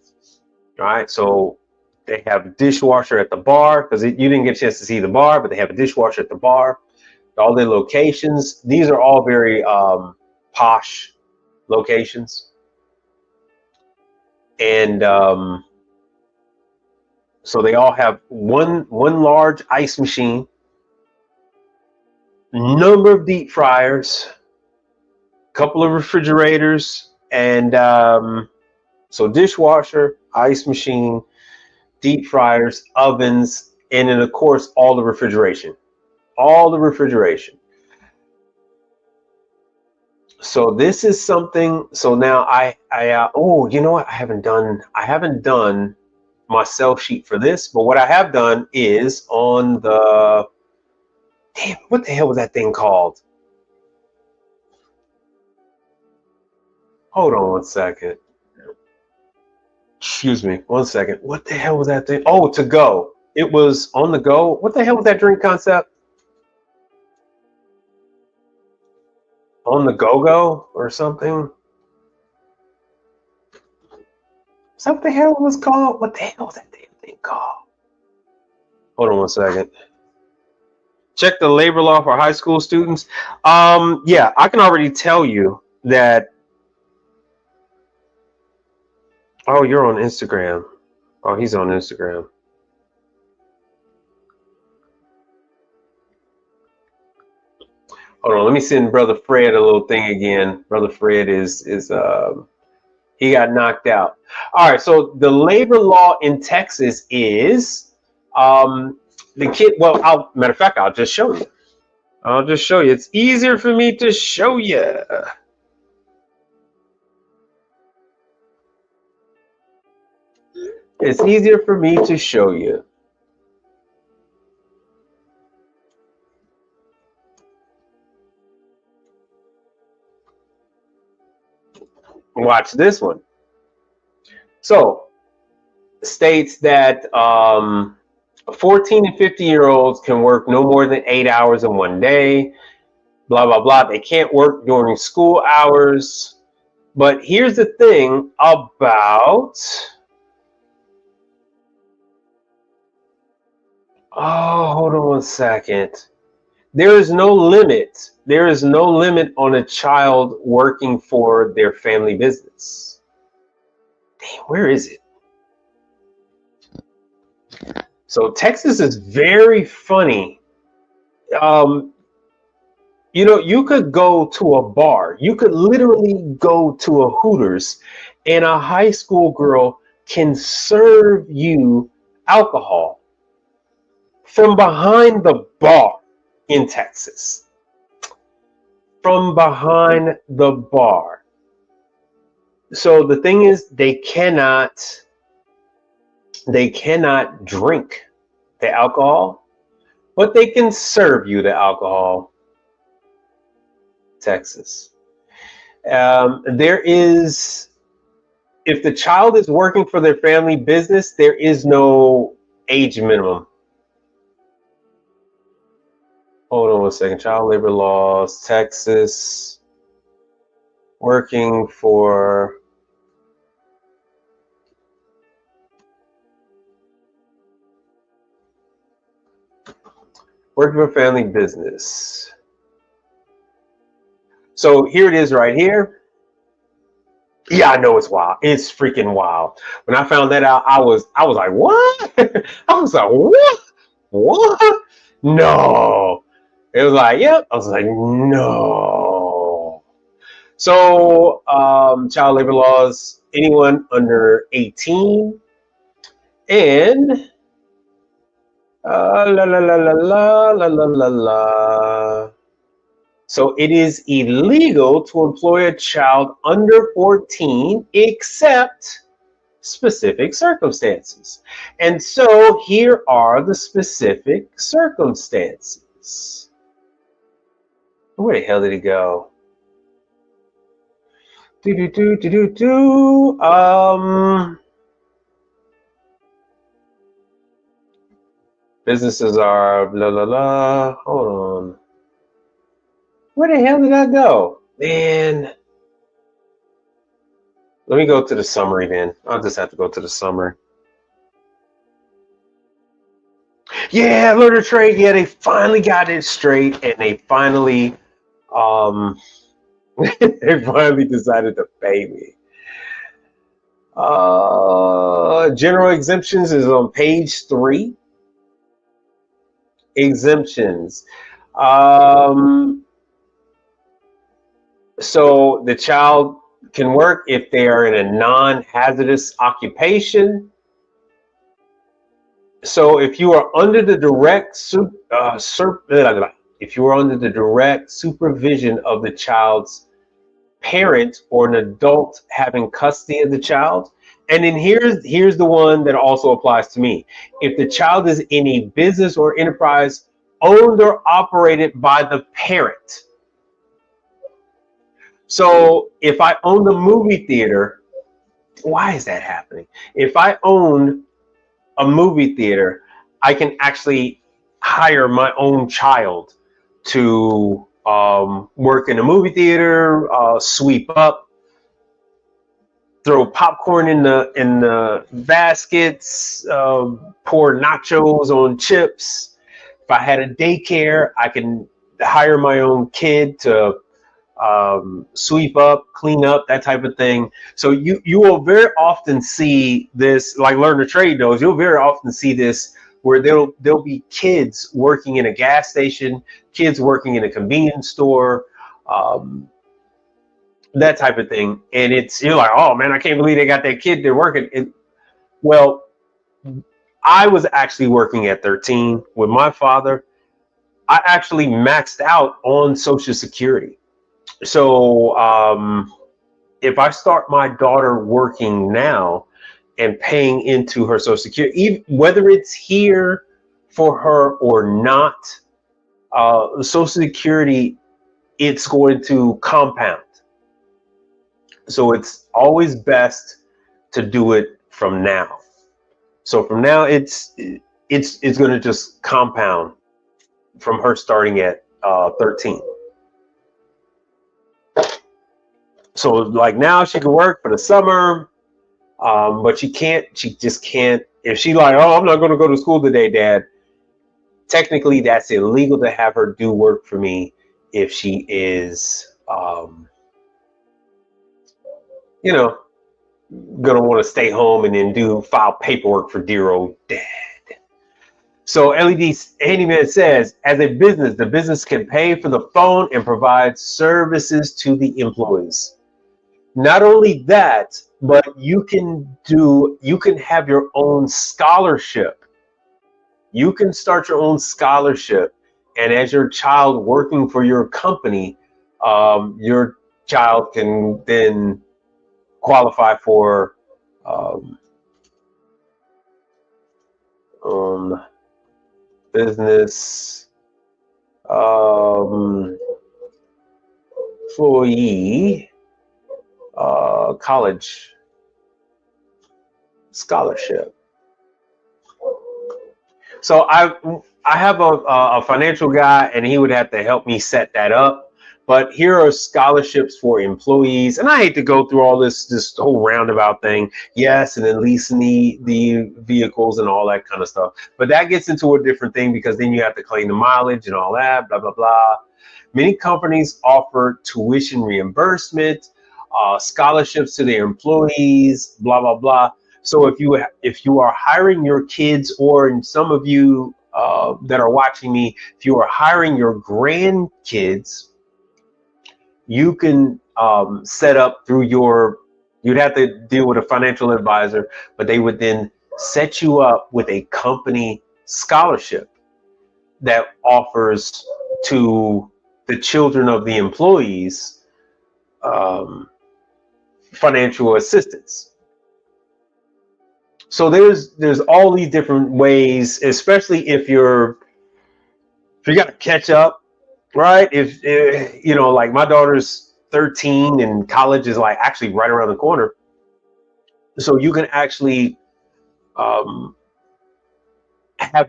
All right, so they have a dishwasher at the bar, because you didn't get a chance to see the bar, but they have a dishwasher at the bar. All their locations, these are all very posh locations. And so they all have one large ice machine, number of deep fryers, couple of refrigerators, and so dishwasher, ice machine, deep fryers, ovens, and then of course all the refrigeration. So this is something. So now I oh, you know what? I haven't done my sell sheet for this, but what I have done is on the, damn, what the hell was that thing called? Hold on one second. Excuse me, one second. What the hell was that thing? Oh, To Go. It was On the Go. What the hell was that drink concept? On the Go-Go or something? Is that what the hell it was called? What the hell was that damn thing called? Hold on one second. Check the labor law for high school students. Yeah, I can already tell you that. Oh, you're on Instagram. Oh, he's on Instagram. Hold on, let me send Brother Fred a little thing again. Brother Fred is he got knocked out. All right, so the labor law in Texas is the kid. Well, matter of fact, I'll just show you. It's easier for me to show you. It's easier for me to show you. Watch this one. So, states that 14 and 50-year-olds can work no more than 8 hours in one day. Blah, blah, blah. They can't work during school hours. But here's the thing about... Oh, hold on one second. There is no limit. There is no limit on a child working for their family business. Damn, where is it? So Texas is very funny. You know, you could go to a bar. You could literally go to a Hooters, and a high school girl can serve you alcohol from behind the bar in Texas. From behind the bar. So the thing is, they cannot drink the alcohol, but they can serve you the alcohol. Texas. There is, if the child is working for their family business, there is no age minimum. Hold on 1 second. Child labor laws, Texas. Working for family business. So here it is right here. Yeah, I know it's wild. It's freaking wild. When I found that out, I was like, what? I was like, what? What? No. It was like, yep. I was like, no. So, child labor laws, anyone under 18, and la la la la la la la la la. So it is illegal to employ a child under 14 except specific circumstances. And so here are the specific circumstances. Where the hell did he go? Businesses are blah blah blah. Hold on. Where the hell did I go? Man. Let me go to the summary then. I'll just have to go to the summary. Yeah, Learn to Trade. Yeah, they finally got it straight, and they finally they finally decided to pay me. General exemptions is on page 3. Exemptions. So the child can work if they are in a non-hazardous occupation. So if you are under the direct supervision of the child's parent or an adult having custody of the child. And then here's the one that also applies to me. If the child is in a business or enterprise owned or operated by the parent. So if I own a movie theater, why is that happening? If I own a movie theater, I can actually hire my own child to work in a movie theater, sweep up, throw popcorn in the baskets, pour nachos on chips. If I had a daycare, I can hire my own kid to sweep up, clean up, that type of thing. So you will very often see this, like Learn to Trade knows, you'll very often see this where there'll be kids working in a gas station, kids working in a convenience store, that type of thing. And you're like, oh man, I can't believe they got that kid there working. Well, I was actually working at 13 with my father. I actually maxed out on Social Security. So if I start my daughter working now and paying into her Social Security, even whether it's here for her or not, Social Security, it's going to compound. So it's always best to do it from now. So from now, it's going to just compound from her starting at 13. So like now she can work for the summer, but she just can't. If she like, oh, I'm not going to go to school today, Dad. Technically, that's illegal to have her do work for me if she is, gonna want to stay home and then file paperwork for dear old Dad. So LED Handyman says, as a business, the business can pay for the phone and provide services to the employees. Not only that, but you can have your own scholarship. You can start your own scholarship, and as your child working for your company, your child can then qualify for um, business employee college scholarship. So I have a financial guy, and he would have to help me set that up. But here are scholarships for employees, and I hate to go through all this whole roundabout thing. Yes, and then leasing the vehicles and all that kind of stuff. But that gets into a different thing, because then you have to claim the mileage and all that, blah blah blah. Many companies offer tuition reimbursement, scholarships to their employees, blah blah blah. So if you are hiring your kids, or in some of you that are watching me, if you are hiring your grandkids, you can set up through you'd have to deal with a financial advisor, but they would then set you up with a company scholarship that offers to the children of the employees financial assistance. So there's all these different ways, especially if you got to catch up, right? If like my daughter's 13 and college is like actually right around the corner, so you can actually have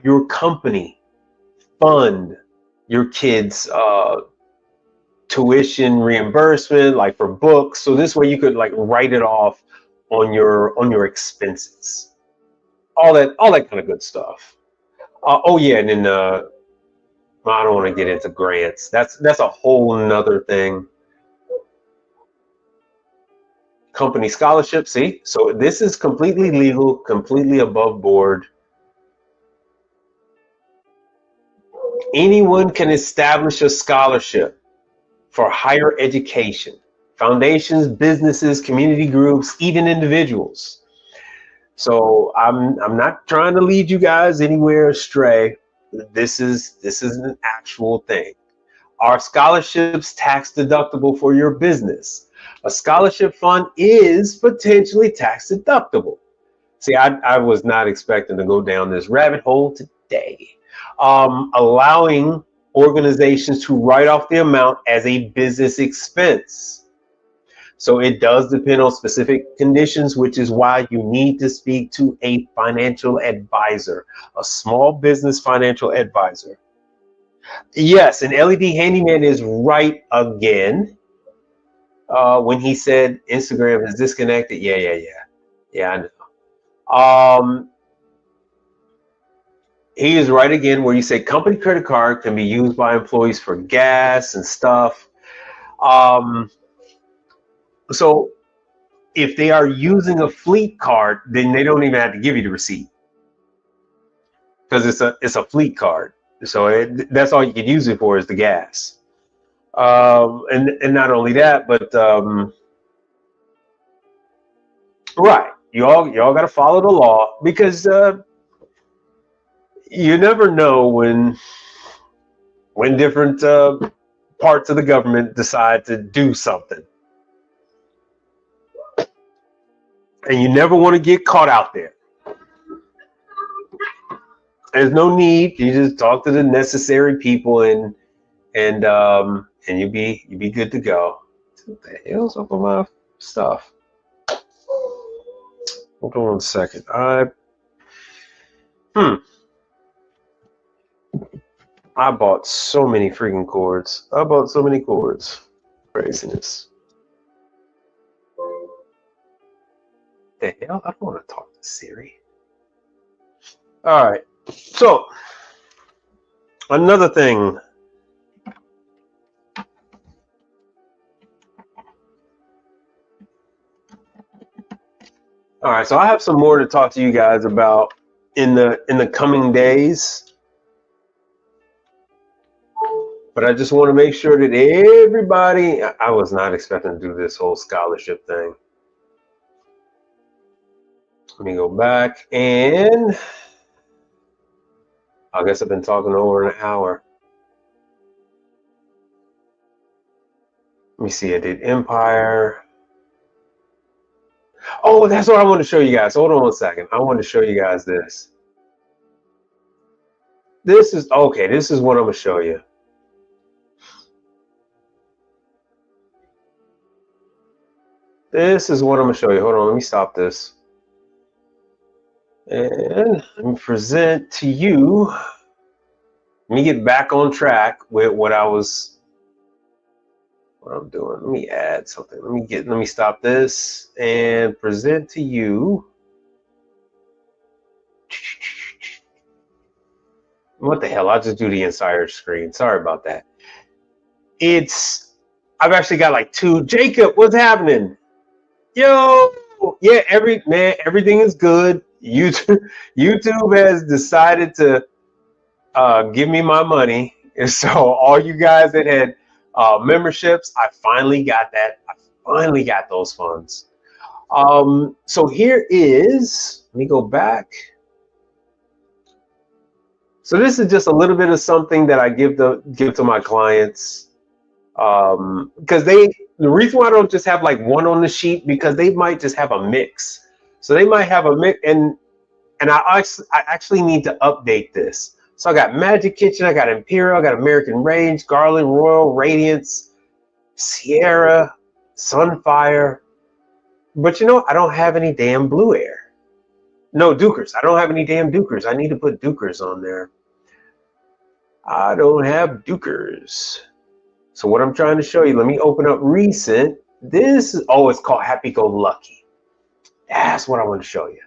your company fund your kids' tuition reimbursement, like for books. So this way you could like write it off on your expenses. All that kind of good stuff. Oh yeah, and then I don't want to get into grants. That's a whole nother thing. Company scholarship. See, so this is completely legal, completely above board. Anyone can establish a scholarship for higher education. Foundations, businesses, community groups, even individuals. So I'm not trying to lead you guys anywhere astray. This is an actual thing. Are scholarships tax deductible for your business? A scholarship fund is potentially tax deductible. See, I was not expecting to go down this rabbit hole today. Allowing organizations to write off the amount as a business expense. So it does depend on specific conditions, which is why you need to speak to a financial advisor, a small business financial advisor. Yes, and LED Handyman is right again when he said Instagram is disconnected. Yeah, I know. He is right again where you say company credit card can be used by employees for gas and stuff. So if they are using a fleet card, then they don't even have to give you the receipt, because it's a fleet card. So that's all you could use it for is the gas. And not only that, but right, you all got to follow the law, because you never know when different parts of the government decide to do something. And you never want to get caught out there. There's no need. You just talk to the necessary people, and you be good to go. What the hell's up with my stuff? Hold on a second. I bought so many freaking cords. I bought so many cords. Craziness. The hell? I don't want to talk to Siri. All right. So another thing. All right. So I have some more to talk to you guys about in the coming days. But I just want to make sure that everybody, I was not expecting to do this whole scholarship thing. Let me go back, and I guess I've been talking over an hour. Let me see, I did Empire. Oh, that's what I want to show you guys. Hold on a second. I want to show you guys this. This is, okay, this is what I'm going to show you. This is what I'm going to show you. Hold on, let me stop this. And let me present to you. Let me get back on track with what I'm doing. Let me add something. Let me stop this and present to you. What the hell? I'll just do the entire screen. Sorry about that. I've actually got like two. Jacob, what's happening? Yo, yeah, everything is good. YouTube has decided to give me my money. And so all you guys that had memberships, I finally got that. I finally got those funds. So here is, let me go back. So this is just a little bit of something that I give to my clients, because the reason why I don't just have like one on the sheet, because they might just have a mix. So they might have a mix, and I actually need to update this. So I got Magic Kitchen, I got Imperial, I got American Range, Garland, Royal, Radiance, Sierra, Sunfire. But you know, I don't have any damn Blue Air. No, Dukers. I don't have any damn Dukers. I need to put Dukers on there. I don't have Dukers. So what I'm trying to show you, let me open up recent. This is, oh, it's called Happy Go Lucky. That's what I want to show you.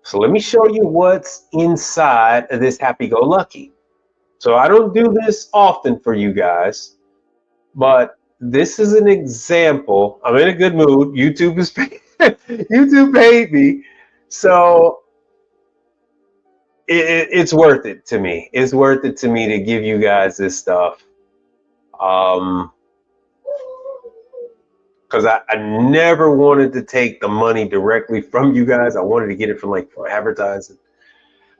So let me show you what's inside of this Happy Go Lucky. So I don't do this often for you guys, but this is an example. I'm in a good mood. YouTube is YouTube paid me. So it's worth it to me. It's worth it to me to give you guys this stuff. Because I never wanted to take the money directly from you guys. I wanted to get it from like for advertising.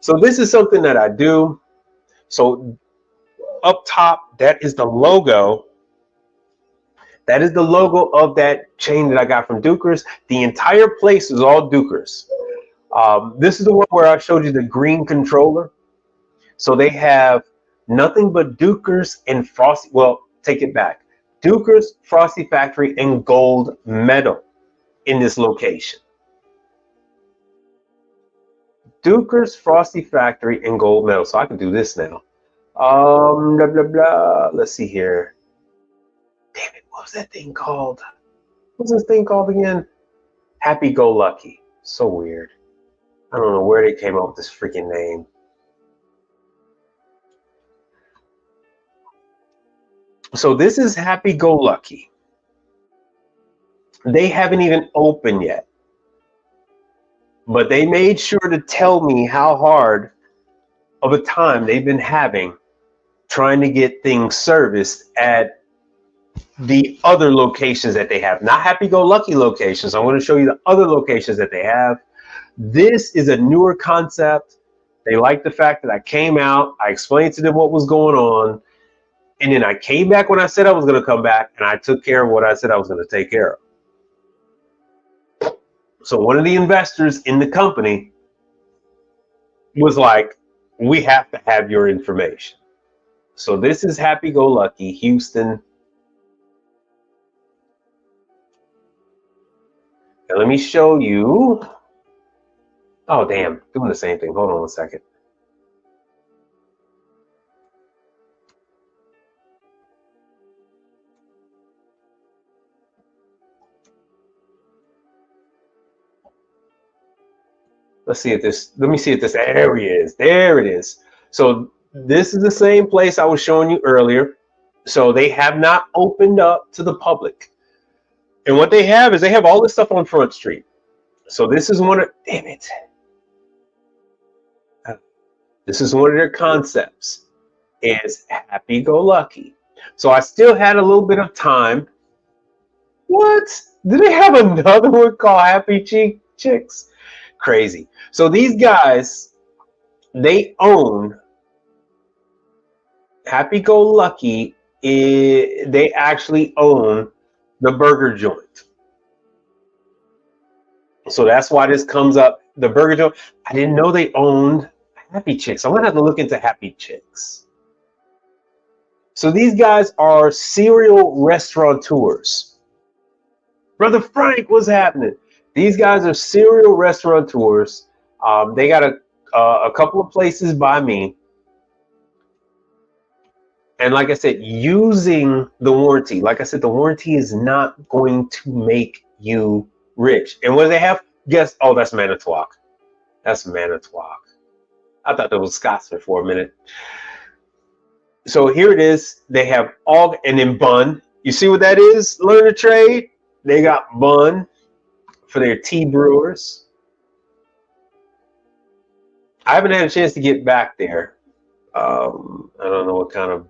So this is something that I do. So up top, that is the logo. That is the logo of that chain that I got from Dukers. The entire place is all Dukers. This is the one where I showed you the green controller. So they have nothing but Dukers and Frosty. Well, take it back. Dukers, Frosty Factory, and Gold Medal in this location. Dukers, Frosty Factory, and Gold Medal. So I can do this now. Blah, blah, blah. Let's see here. Damn it, what was that thing called? What's this thing called again? Happy Go Lucky. So weird. I don't know where they came up with this freaking name. So this is Happy Go Lucky. They haven't even opened yet. But they made sure to tell me how hard of a time they've been having trying to get things serviced at the other locations that they have. Not Happy Go Lucky locations. I want to show you the other locations that they have. This is a newer concept. They like the fact that I came out, I explained to them what was going on, and then I came back when I said I was going to come back, and I took care of what I said I was going to take care of. So one of the investors in the company was like, we have to have your information. So this is Happy Go Lucky, Houston. And let me show you. Oh, damn, doing the same thing. Hold on one second. Let's see if this, let me see if this, there it is. There it is. So this is the same place I was showing you earlier. So they have not opened up to the public. And what they have is they have all this stuff on Front Street. So this is one of, damn it. This is one of their concepts. is Happy Go Lucky. So I still had a little bit of time. What? Do they have another one called Happy Chicks? Crazy. So these guys, they own Happy Go Lucky. They actually own the burger joint. So that's why this comes up. The burger joint. I didn't know they owned Happy Chicks. I'm gonna have to look into Happy Chicks. So these guys are serial restaurateurs. Brother Frank, what's happening? These guys are serial restaurateurs. They got a couple of places by me. And like I said, using the warranty. Like I said, the warranty is not going to make you rich. And what do they have? Guess, oh, that's Manitowoc. That's Manitowoc. I thought that was Scotsman for a minute. So here it is. They have all, and then bun. You see what that is? Learn a trade. They got bun for their tea brewers. I haven't had a chance to get back there. I don't know what kind of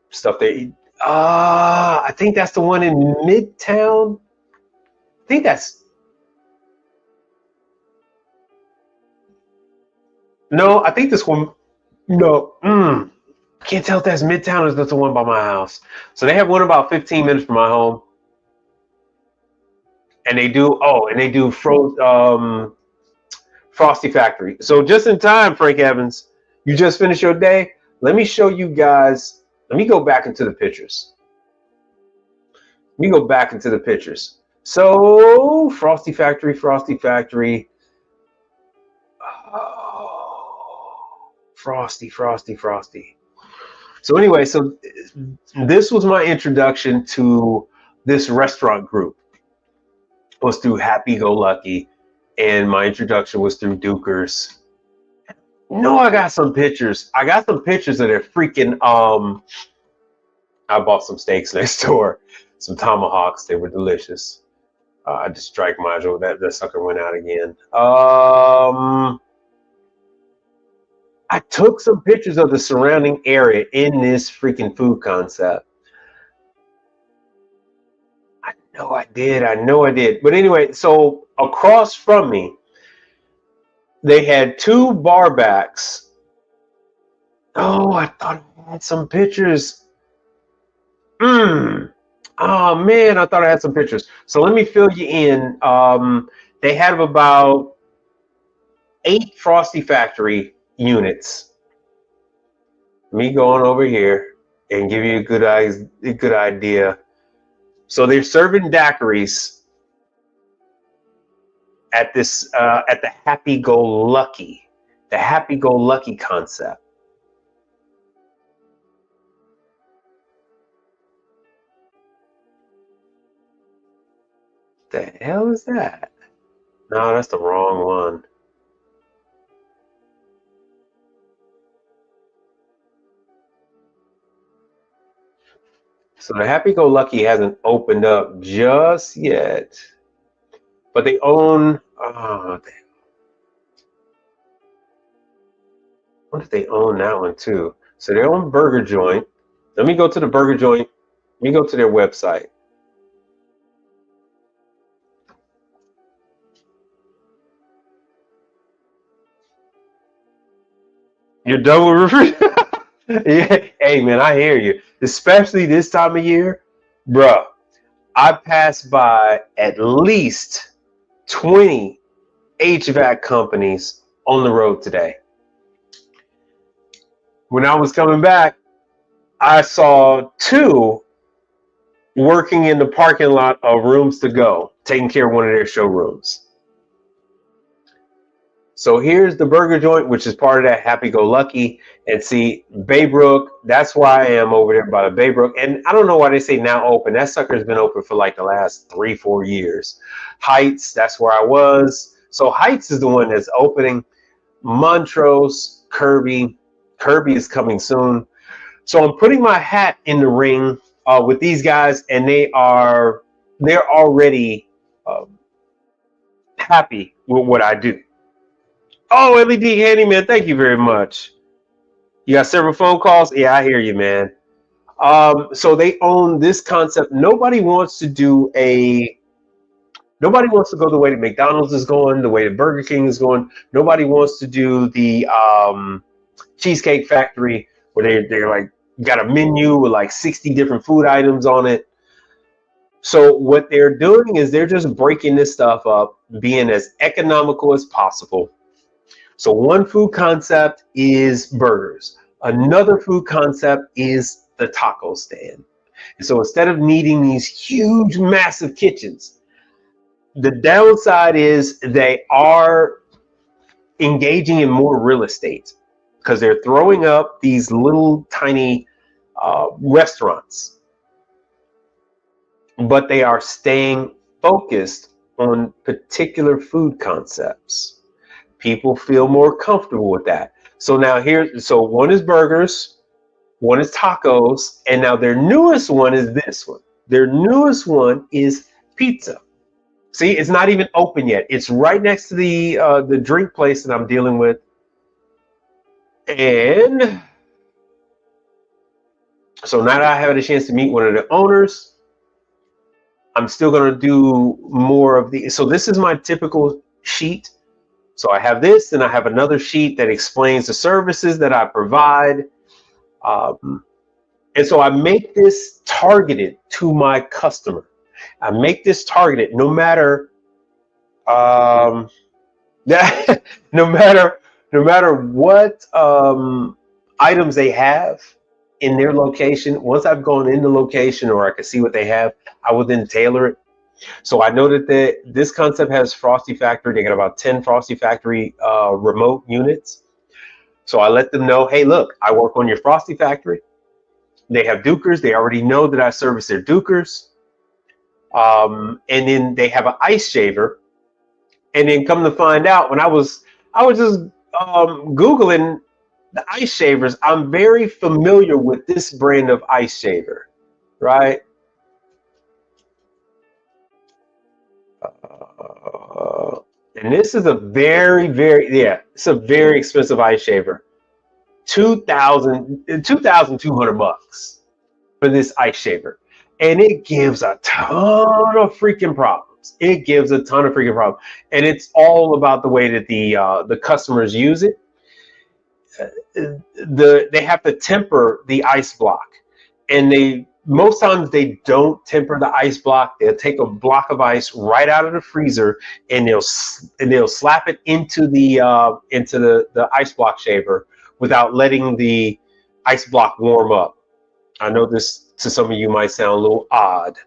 stuff they eat. I think that's the one in Midtown. I think that's. No, I think this one. No. I can't tell if that's Midtown or if that's the one by my house. So they have one about 15 minutes from my home. And they do, Frosty Factory. So just in time, Frank Evans, you just finished your day. Let me show you guys. Let me go back into the pictures. So Frosty Factory. Oh, Frosty. So anyway, so this was my introduction to this restaurant group. It was through Happy Go Lucky, and my introduction was through Dukers. No, I got some pictures. I got some pictures of their freaking. I bought some steaks next door, some tomahawks. They were delicious. I just strike module. That sucker went out again. I took some pictures of the surrounding area in this freaking food concept. I know I did. But anyway, so across from me, they had two bar backs. Oh, I thought I had some pictures. Oh man, I thought I had some pictures. So let me fill you in. They have about 8 Frosty Factory units. Me going over here and give you a good idea. So they're serving daiquiris at this at the Happy Go Lucky concept. The hell is that? No, that's the wrong one. So the Happy Go Lucky hasn't opened up just yet, but they own. What if they own that one too? So they own Burger Joint. Let me go to the Burger Joint. Let me go to their website. You're double refrigerated. Yeah. Hey man, I hear you. Especially this time of year, bruh. I passed by at least 20 HVAC companies on the road today. When I was coming back, I saw 2 working in the parking lot of Rooms to Go, taking care of one of their showrooms. So here's the Burger Joint, which is part of that Happy Go Lucky. And see, Baybrook, that's why I am over there by the Baybrook. And I don't know why they say now open. That sucker's been open for like the last 3-4 years. Heights, that's where I was. So Heights is the one that's opening. Montrose, Kirby is coming soon. So I'm putting my hat in the ring with these guys, and they're already happy with what I do. Oh, LED Handyman, thank you very much. You got several phone calls? Yeah, I hear you, man. So they own this concept. Nobody wants to go the way that McDonald's is going, the way that Burger King is going. Nobody wants to do the Cheesecake Factory where they're like got a menu with like 60 different food items on it. So what they're doing is they're just breaking this stuff up, being as economical as possible. So one food concept is burgers. Another food concept is the taco stand. And so instead of needing these huge, massive kitchens, the downside is they are engaging in more real estate because they're throwing up these little tiny restaurants, but they are staying focused on particular food concepts. People feel more comfortable with that. So now so one is burgers, one is tacos, and now their newest one is this one. Their newest one is pizza. See, it's not even open yet. It's right next to the drink place that I'm dealing with. And so now that I have a chance to meet one of the owners, I'm still going to do more of so this is my typical sheet. So I have this, and I have another sheet that explains the services that I provide. And so I make this targeted to my customer. I make this targeted no matter no matter what items they have in their location. Once I've gone in the location or I can see what they have, I will then tailor it. So I know that this concept has Frosty Factory. They got about 10 Frosty Factory remote units. So I let them know, hey, look, I work on your Frosty Factory. They have Dukers. They already know that I service their Dukers. And then they have an ice shaver. And then come to find out, when I was just Googling the ice shavers, I'm very familiar with this brand of ice shaver, right? And this is a very, it's a very expensive ice shaver. $2,200 for this ice shaver. And it gives a ton of freaking problems. And it's all about the way that the customers use it. They have to temper the ice block. And most times they don't temper the ice block. They'll take a block of ice right out of the freezer and they'll slap it into the ice block shaver without letting the ice block warm up. I know this to some of you might sound a little odd,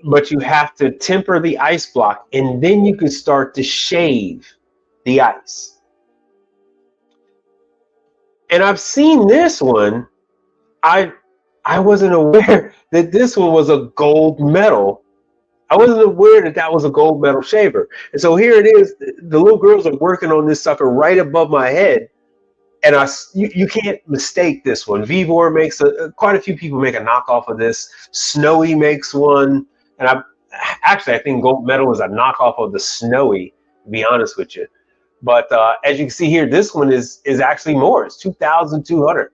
but you have to temper the ice block and then you can start to shave the ice. And I've seen this one. I wasn't aware that this one was a gold medal. I wasn't aware that was a gold medal shaver. And so here it is. The little girls are working on this sucker right above my head. And you can't mistake this one. Vevor makes quite a few people make a knockoff of this. Snowy makes one. And I think gold medal is a knockoff of the Snowy, to be honest with you. But as you can see here, this one is actually more. It's $2,200.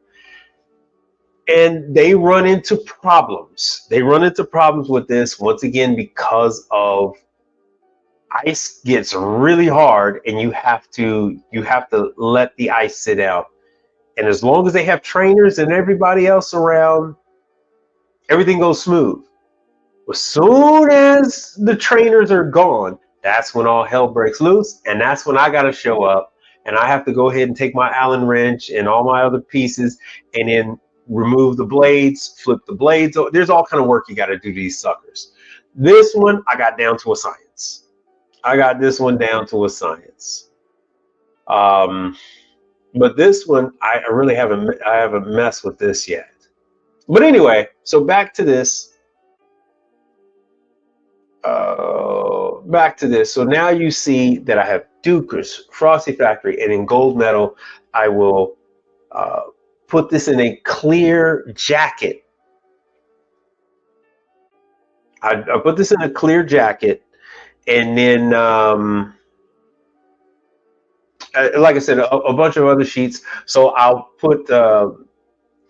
And they run into problems. They run into problems with this, once again, because of ice gets really hard and you have to let the ice sit out. And as long as they have trainers and everybody else around, everything goes smooth. As soon as the trainers are gone, that's when all hell breaks loose, and that's when I got to show up, and I have to go ahead and take my Allen wrench and all my other pieces, and then remove the blades, flip the blades. There's all kind of work you got to do to these suckers. This one I got down to a science. But this one I really haven't messed with this yet. But anyway, so back to this. So now you see that I have Dukers, Frosty Factory, and in gold medal, I will put this in a clear jacket. I put this in a clear jacket, and then like I said, a bunch of other sheets. So I'll put the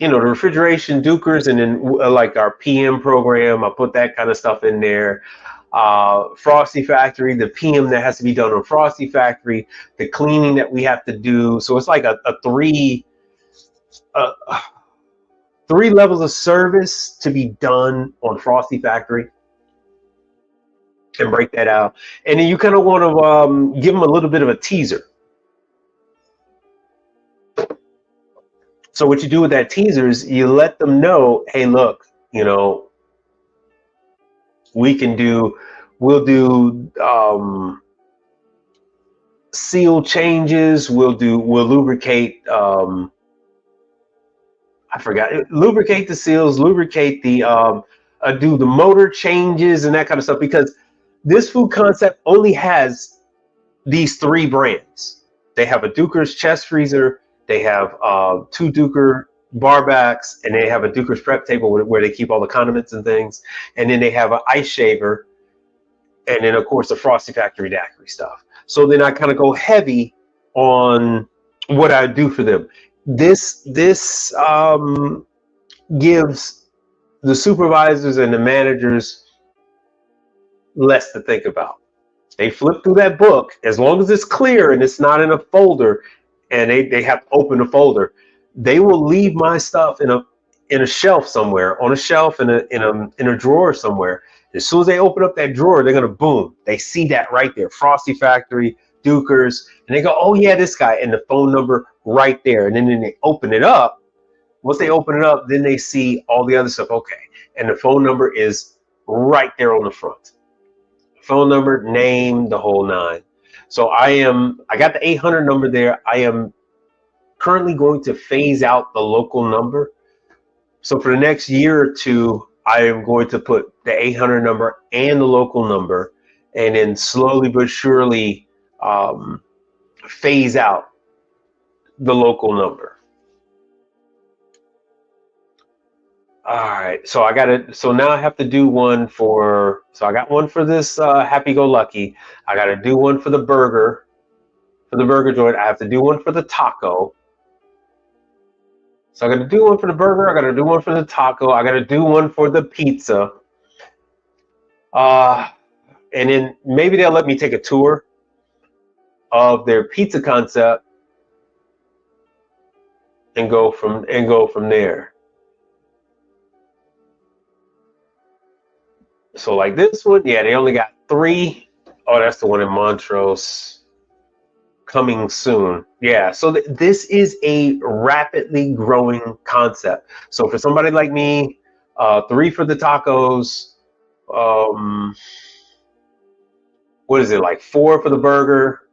refrigeration Dukers, and then like our PM program, I put that kind of stuff in there. Frosty Factory, the PM that has to be done on Frosty Factory, the cleaning that we have to do. So it's like a uh, three levels of service to be done on Frosty Factory, and break that out. And then you kind of want to give them a little bit of a teaser. So what you do with that teaser is you let them know, hey, look, we'll do seal changes. We'll lubricate. Lubricate the seals, lubricate the do the motor changes and that kind of stuff, because this food concept only has these three brands. They have a Duker's chest freezer, they have 2 Duker bar backs, and they have a Duker's prep table where they keep all the condiments and things, and then they have an ice shaver, and then of course the Frosty Factory daiquiri stuff. So then I kind of go heavy on what I do for them. This gives the supervisors and the managers less to think about. They flip through that book, as long as it's clear and it's not in a folder, and they have to open the folder. They will leave my stuff in a shelf somewhere, on a shelf in a drawer somewhere. As soon as they open up that drawer, they're gonna boom. They see that right there, Frosty Factory, Dukers, and they go, oh yeah, this guy, and the phone number right there. And then they open it up. Once they open it up, then they see all the other stuff. Okay, and the phone number is right there on the front. Phone number, name, the whole nine. So I got the 800 number there. I am currently going to phase out the local number. So for the next year or two, I am going to put the 800 number and the local number, and then slowly but surely phase out the local number. All right, so now I have to do one for, so I got one for this Happy Go Lucky. I got to do one for the burger joint. I have to do one for the taco. So I got to do one for the burger. I got to do one for the taco. I got to do one for the pizza. And then maybe they'll let me take a tour of their pizza concept and go from there. So like this one, yeah, they only got 3. Oh, that's the one in Montrose. Coming soon. Yeah, so this is a rapidly growing concept. So for somebody like me, 3 for the tacos, what is it, like 4 for the burger?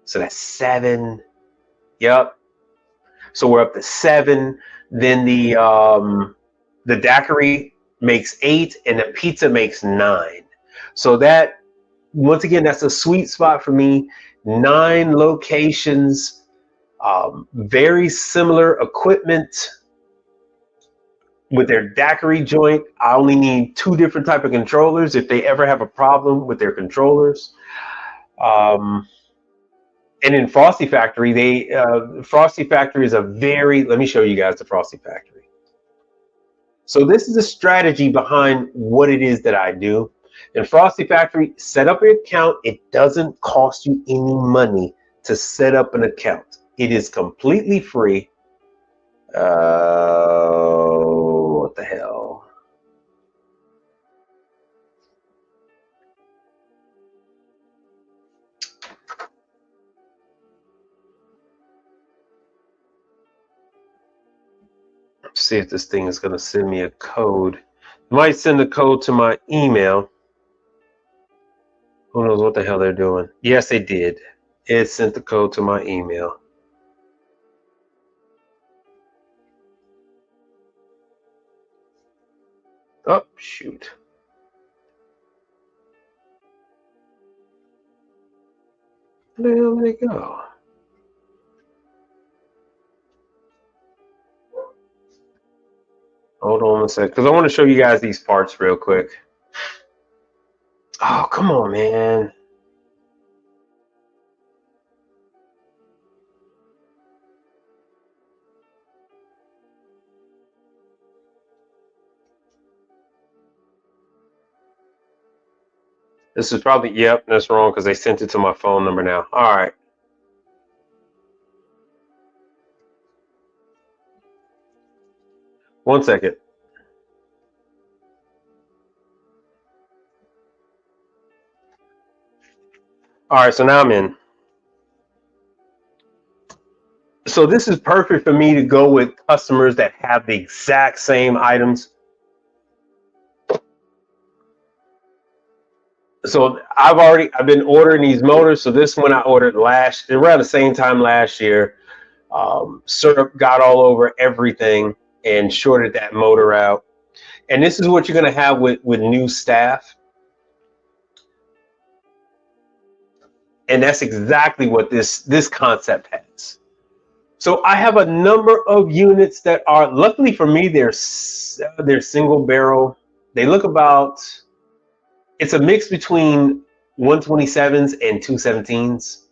So that's 7. Yep. So we're up to 7. Then the daiquiri makes 8, and the pizza makes 9. So that, once again, that's a sweet spot for me. 9 locations, very similar equipment. With their daiquiri joint, I only need 2 different type of controllers if they ever have a problem with their controllers. And in Frosty Factory, Frosty Factory is let me show you guys the Frosty Factory. So this is a strategy behind what it is that I do. In Frosty Factory, set up an account. It doesn't cost you any money to set up an account. It is completely free. What the hell? Let's see if this thing is going to send me a code. It might send a code to my email. Who knows what the hell they're doing? Yes, they did. It sent the code to my email. Oh, shoot. Where the hell did they go? Hold on a sec, because I want to show you guys these parts real quick. Oh, come on, man. This is probably, yep, that's wrong because they sent it to my phone number now. All right. One second. All right, so now I'm in. So this is perfect for me to go with customers that have the exact same items. So I've been ordering these motors. So this one I ordered around the same time last year. Syrup got all over everything and shorted that motor out. And this is what you're going to have with new staff. And that's exactly what this concept has. So I have a number of units that are, luckily for me, they're single barrel. They look about, it's a mix between 127s and 217s.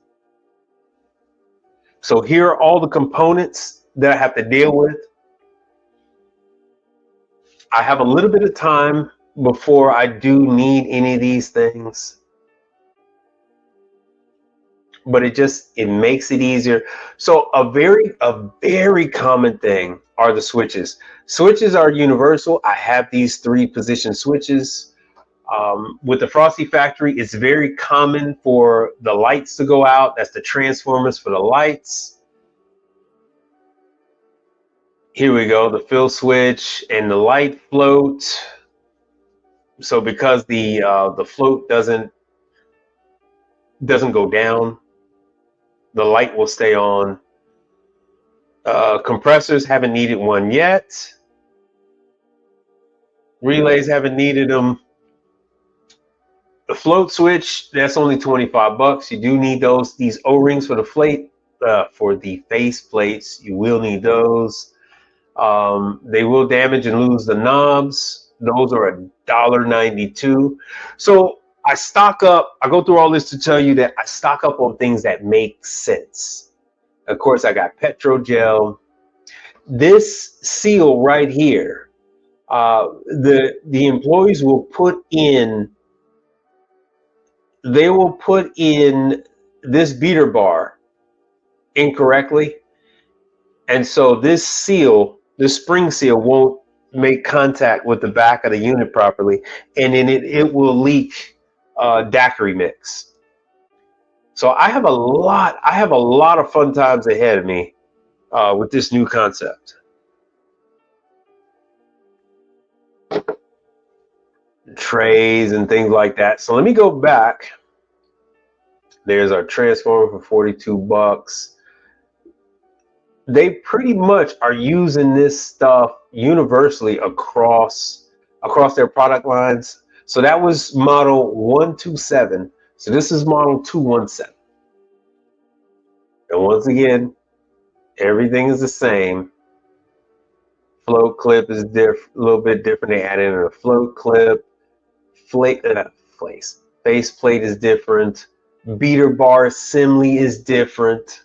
So here are all the components that I have to deal with. I have a little bit of time before I do need any of these things. But it makes it easier. So a very common thing are the switches. Switches are universal. I have these 3-position switches. With the Frosty Factory, it's very common for the lights to go out. That's the transformers for the lights. Here we go, the fill switch and the light float. So because the float doesn't go down, the light will stay on. Compressors, haven't needed one yet. Relays, haven't needed them. The float switch, that's only 25 bucks. You do need these O-rings for the face plates. You will need those. They will damage and lose the knobs. Those are $1.92. So I stock up. I go through all this to tell you that I stock up on things that make sense. Of course, I got Petrogel. This seal right here, the employees will put in. They will put in this beater bar incorrectly, and so this spring seal, won't make contact with the back of the unit properly, and then it will leak daiquiri mix. So I have a lot of fun times ahead of me with this new concept. Trays and things like that. So let me go back. There's our transformer for 42 bucks. They pretty much are using this stuff universally across their product lines. So that was model 127. So this is model 217. And once again, everything is the same. Float clip is a little bit different. They added in a float clip. Face plate is different. Beater bar assembly is different.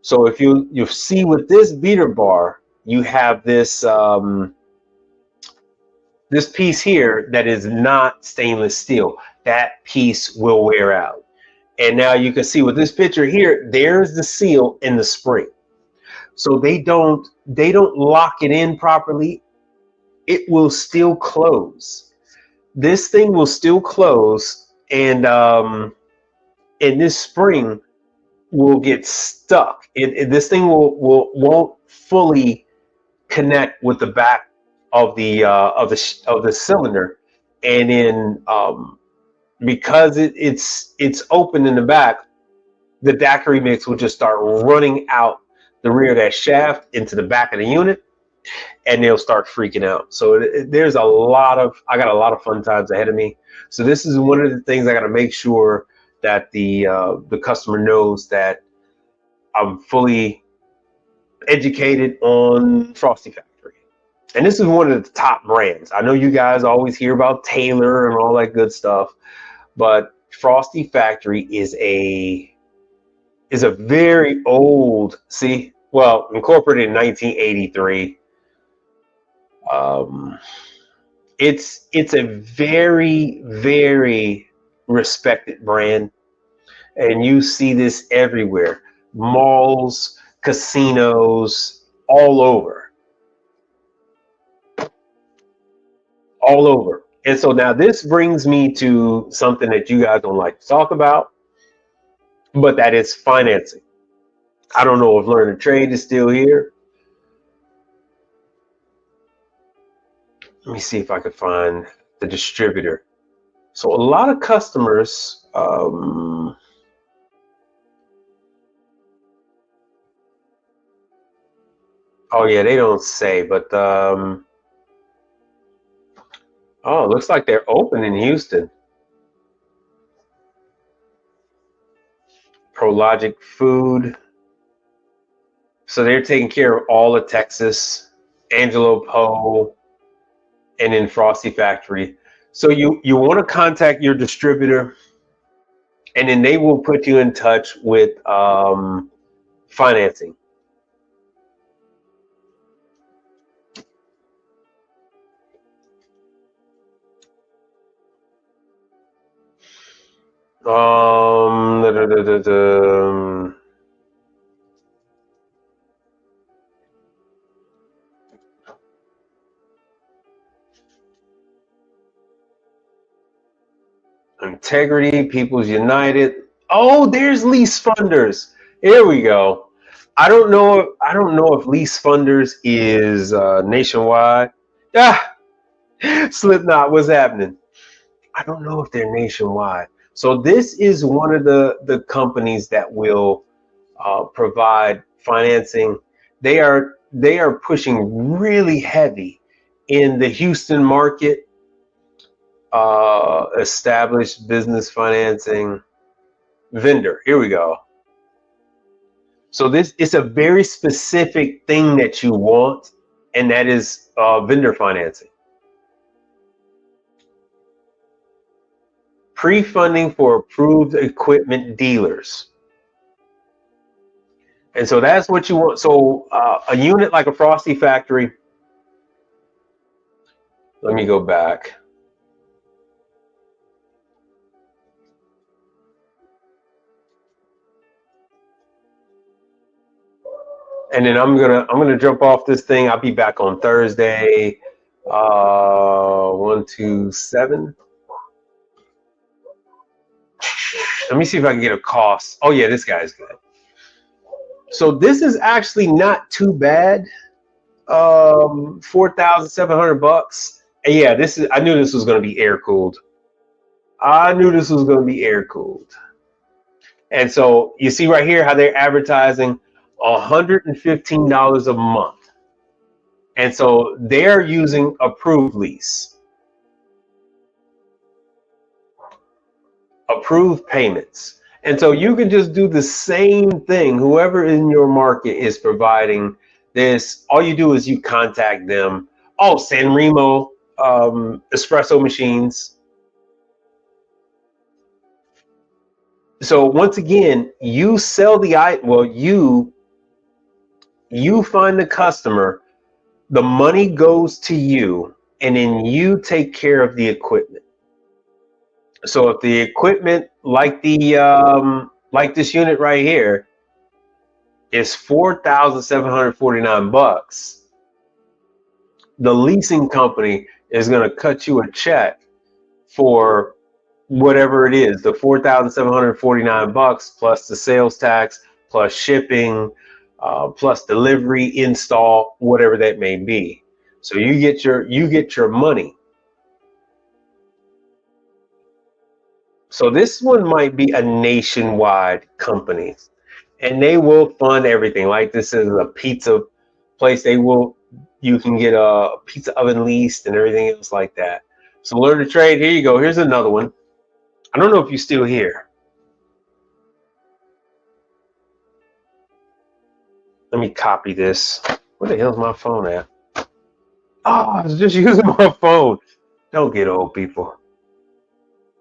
So if you see with this beater bar, you have this this piece here that is not stainless steel. That piece will wear out. And now you can see with this picture here, there's the seal in the spring. So they don't lock it in properly. It will still close. This thing will still close, and this spring will get stuck. This thing won't fully connect with the back of the cylinder, and then because it's open in the back, the daiquiri mix will just start running out the rear of that shaft into the back of the unit, and they'll start freaking out. So I got a lot of fun times ahead of me. So this is one of the things I got to make sure that the customer knows, that I'm fully educated on Frosty Factory. And this is one of the top brands. I know you guys always hear about Taylor and all that good stuff, but Frosty Factory is a very old, incorporated in 1983. It's a very, very respected brand, and you see this everywhere. Malls, casinos, all over. And so now this brings me to something that you guys don't like to talk about, but that is financing. I don't know if Learn to Trade is still here. Let me see if I could find the distributor. So a lot of customers, oh yeah, they don't say, but oh, it looks like they're open in Houston. Prologic Food. So they're taking care of all of Texas, Angelo Poe, and then Frosty Factory. So you want to contact your distributor, and then they will put you in touch with financing. Da, da, da, da, da. Integrity, People's United. Oh, there's Lease Funders. Here we go. I don't know. I don't know if Lease Funders is nationwide. Ah, Slipknot, what's happening? I don't know if they're nationwide. So this is one of the companies that will provide financing. They are pushing really heavy in the Houston market. Established business financing vendor. Here we go. So this is a very specific thing that you want, and that is vendor financing. Pre-funding for approved equipment dealers. And so that's what you want. So a unit like a Frosty Factory. Let me go back. And then I'm gonna jump off this thing. I'll be back on Thursday. 127. Let me see if I can get a cost. Oh yeah, this guy's good. So this is actually not too bad. $4,700. And yeah, this is. I knew this was gonna be air cooled. And so you see right here how they're advertising $115 a month. And so they're using approved lease, approved payments. And so you can just do the same thing. Whoever in your market is providing this, all you do is you contact them. Oh, San Remo espresso machines. So once again, you sell the item. Well, you find the customer, the money goes to you, and then you take care of the equipment. So if the equipment, like this unit right here, is $4,749, the leasing company is going to cut you a check for whatever it is, the $4,749 plus the sales tax, plus shipping, plus delivery, install, whatever that may be. So you get your money. So this one might be a nationwide company, and they will fund everything. Like this is a pizza place. You can get a pizza oven leased and everything else like that. So Learn to Trade. Here you go. Here's another one. I don't know if you're still here. Let me copy this. Where the hell's my phone at? Oh, I was just using my phone. Don't get old, people.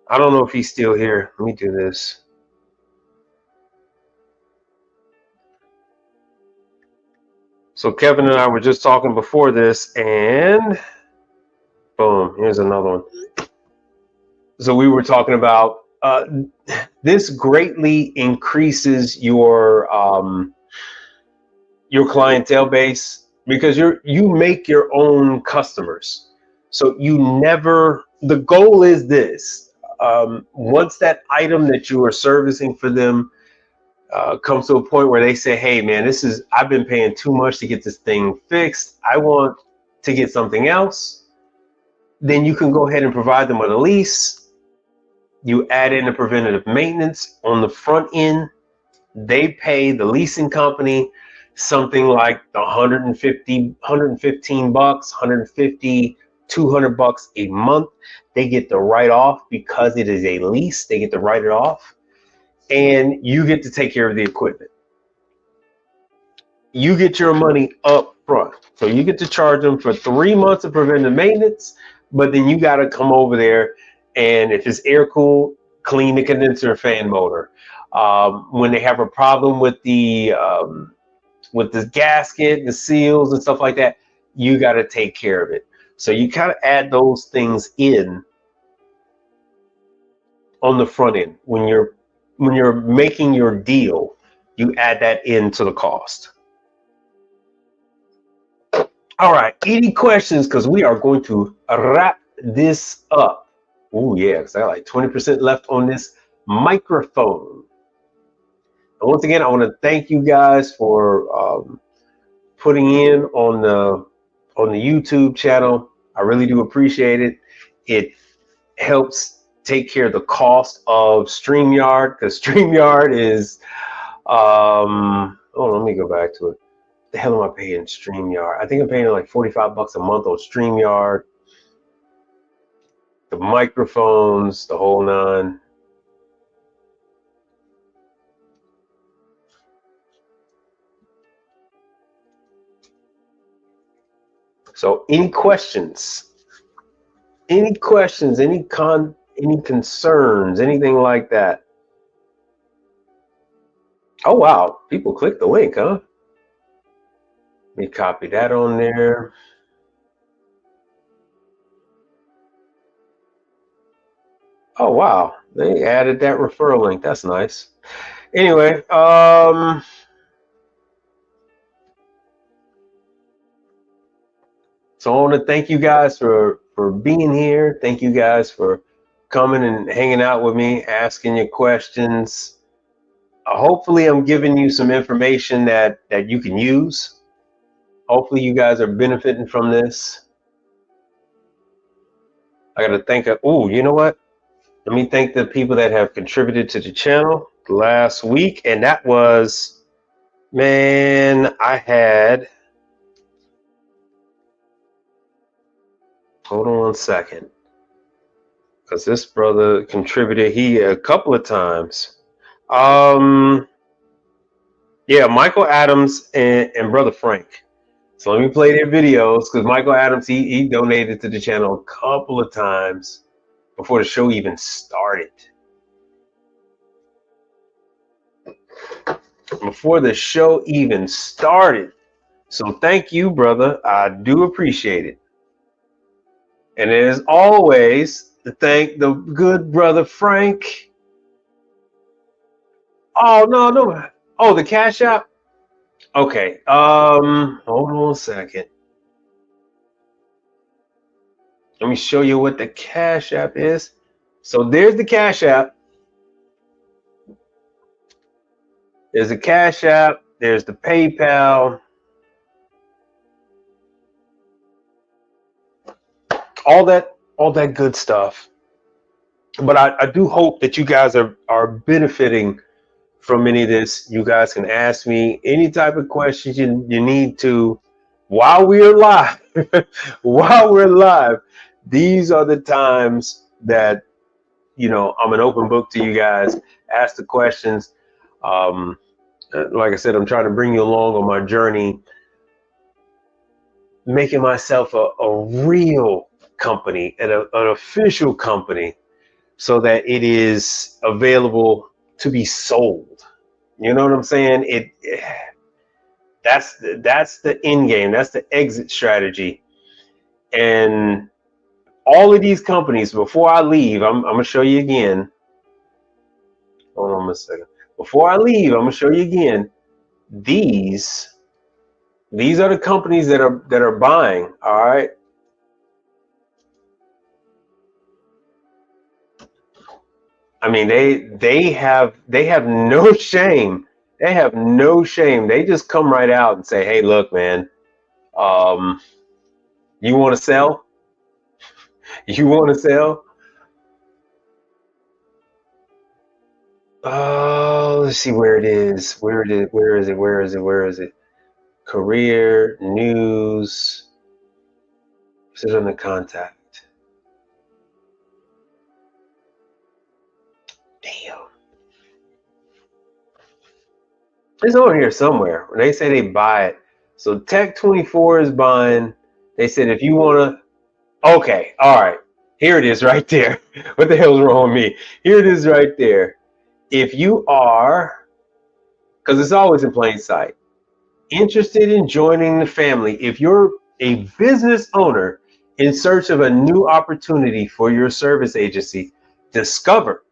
I don't know if he's still here. Let me do this. So Kevin and I were just talking before this, and Boom. Here's another one. So we were talking about this greatly increases your clientele base because you make your own customers. So the goal is this. Once that item that you are servicing for them comes to a point where they say, hey man, I've been paying too much to get this thing fixed. I want to get something else. Then you can go ahead and provide them with a lease. You add in the preventative maintenance on the front end. They pay the leasing company something like the 115 bucks, 150, 200 bucks a month. They get the write off because it is a lease. They get to write it off, and you get to take care of the equipment. You get your money up front. So you get to charge them for 3 months of preventive maintenance, but then you got to come over there, and if it's air cooled, clean the condenser and fan motor. When they have a problem with the gasket, the seals and stuff like that, you got to take care of it. So you kind of add those things in on the front end. When you're making your deal, you add that into the cost. All right, any questions? Because we are going to wrap this up. Oh yeah, because I got like 20% left on this microphone. And once again, I want to thank you guys for putting in on the YouTube channel. I really do appreciate it. It helps take care of the cost of StreamYard, because StreamYard is let me go back to it. The hell am I paying StreamYard? I think I'm paying like 45 bucks a month on StreamYard. The microphones, the whole nine. So any questions? Any questions? Any concerns? Anything like that? Oh wow, people click the link, huh? Let me copy that on there. Oh wow, they added that referral link. That's nice. Anyway, so I want to thank you guys for being here. Thank you guys for coming and hanging out with me, asking your questions. Hopefully I'm giving you some information that you can use. Hopefully you guys are benefiting from this. I got to thank, you know what? Let me thank the people that have contributed to the channel last week. And that was, man, I had, hold on 1 second. Because this brother contributed a couple of times. Yeah, Michael Adams and Brother Frank. So let me play their videos, because Michael Adams, he donated to the channel a couple of times before the show even started. Before the show even started. So thank you, brother. I do appreciate it. And as always, to thank the good brother Frank. Oh, no. Oh, the Cash App? Okay. Hold on a second. Let me show you what the Cash App is. So there's the Cash App. There's the Cash App. There's the PayPal. All that good stuff. But I do hope that you guys are benefiting from any of this. You guys can ask me any type of questions you need to while we're live. While we're live, these are the times that, I'm an open book to you guys. Ask the questions. Like I said, I'm trying to bring you along on my journey, making myself a real company, and an official company, so that it is available to be sold. You know what I'm saying? That's the end game. That's the exit strategy. And all of these companies, before I leave, I'm gonna show you again. Hold on a second. Before I leave, I'm gonna show you again. These are the companies that are buying. All right. I mean, they have no shame. They have no shame. They just come right out and say, "Hey, look, man, you want to sell? You want to sell? Oh, let's see where it is. Where it is? Where is it? Where is it? Where is it? Career news. Is it on the contact? Damn. It's on here somewhere. They say they buy it. So Tech24 is buying. They said if you want to, okay, all right. Here it is right there. What the hell's wrong with me? Here it is right there. If you are, because it's always in plain sight, interested in joining the family, if you're a business owner in search of a new opportunity for your service agency, discover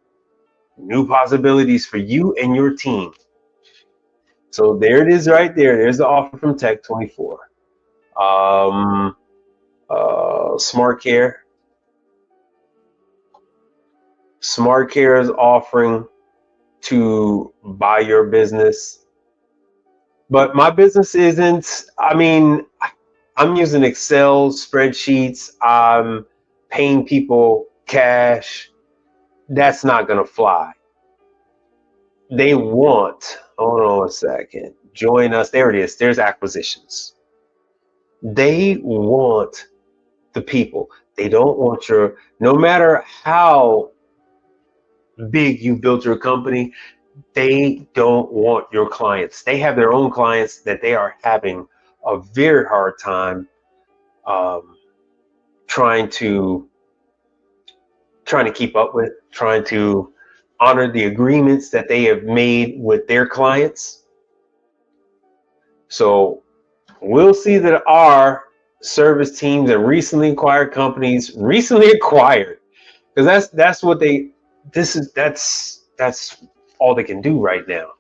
new possibilities for you and your team. So there it is right there. There's the offer from Tech24. SmartCare. SmartCare is offering to buy your business. But my business isn't, I mean, I'm using Excel spreadsheets. I'm paying people cash. That's not going to fly. They want, hold on a second, join us. There it is. There's acquisitions. They want the people. They don't want your, no matter how big you built your company, they don't want your clients. They have their own clients that they are having a very hard time trying to keep up with, trying to honor the agreements that they have made with their clients. So we'll see that our service teams and recently acquired companies, because that's what they, that's all they can do right now.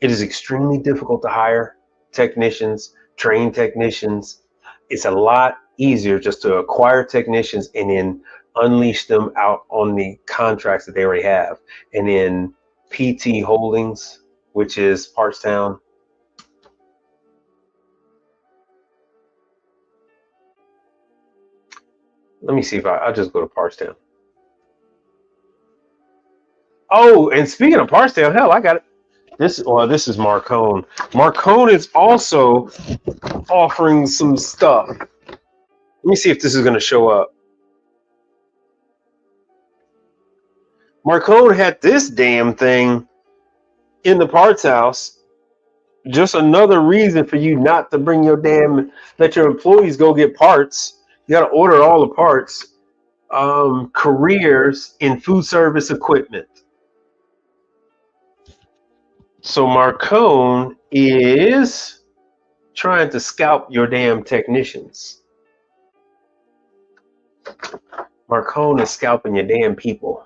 It is extremely difficult to hire technicians, train technicians. It's a lot easier just to acquire technicians and then unleash them out on the contracts that they already have. And then PT Holdings, which is Partstown. Let me see if I'll just go to Partstown. Oh, and speaking of Partstown, hell, I got it. This is Marcone. Marcone is also offering some stuff. Let me see if this is going to show up. Marcone had this damn thing in the parts house. Just another reason for you not to bring your let your employees go get parts. You got to order all the parts. Careers in food service equipment. So Marcone is trying to scalp your damn technicians. Marcone is scalping your damn people.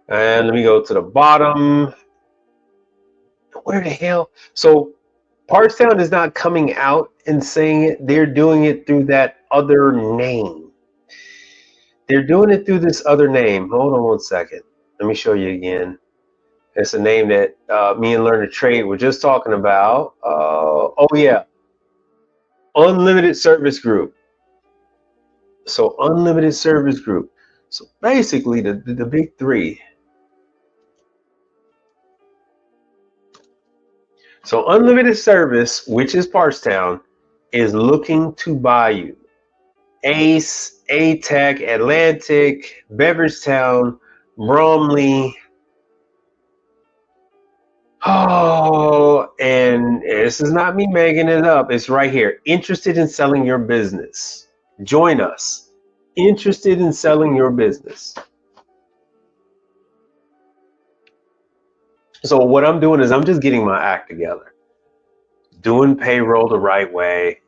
And let me go to the bottom. Where the hell? So Partstown is not coming out and saying it. They're doing it through that other name. They're doing it through this other name. Hold on one second. Let me show you again. It's a name that me and Learn to Trade were just talking about. Oh yeah, Unlimited Service Group. So Unlimited Service Group. So basically the big three. So Unlimited Service, which is Partstown, is looking to buy you. Ace, A-Tech, Atlantic, Beveragetown, Bromley. Oh, and this is not me making it up. It's right here. Interested in selling your business. Join us. Interested in selling your business. So what I'm doing is I'm just getting my act together. Doing payroll the right way.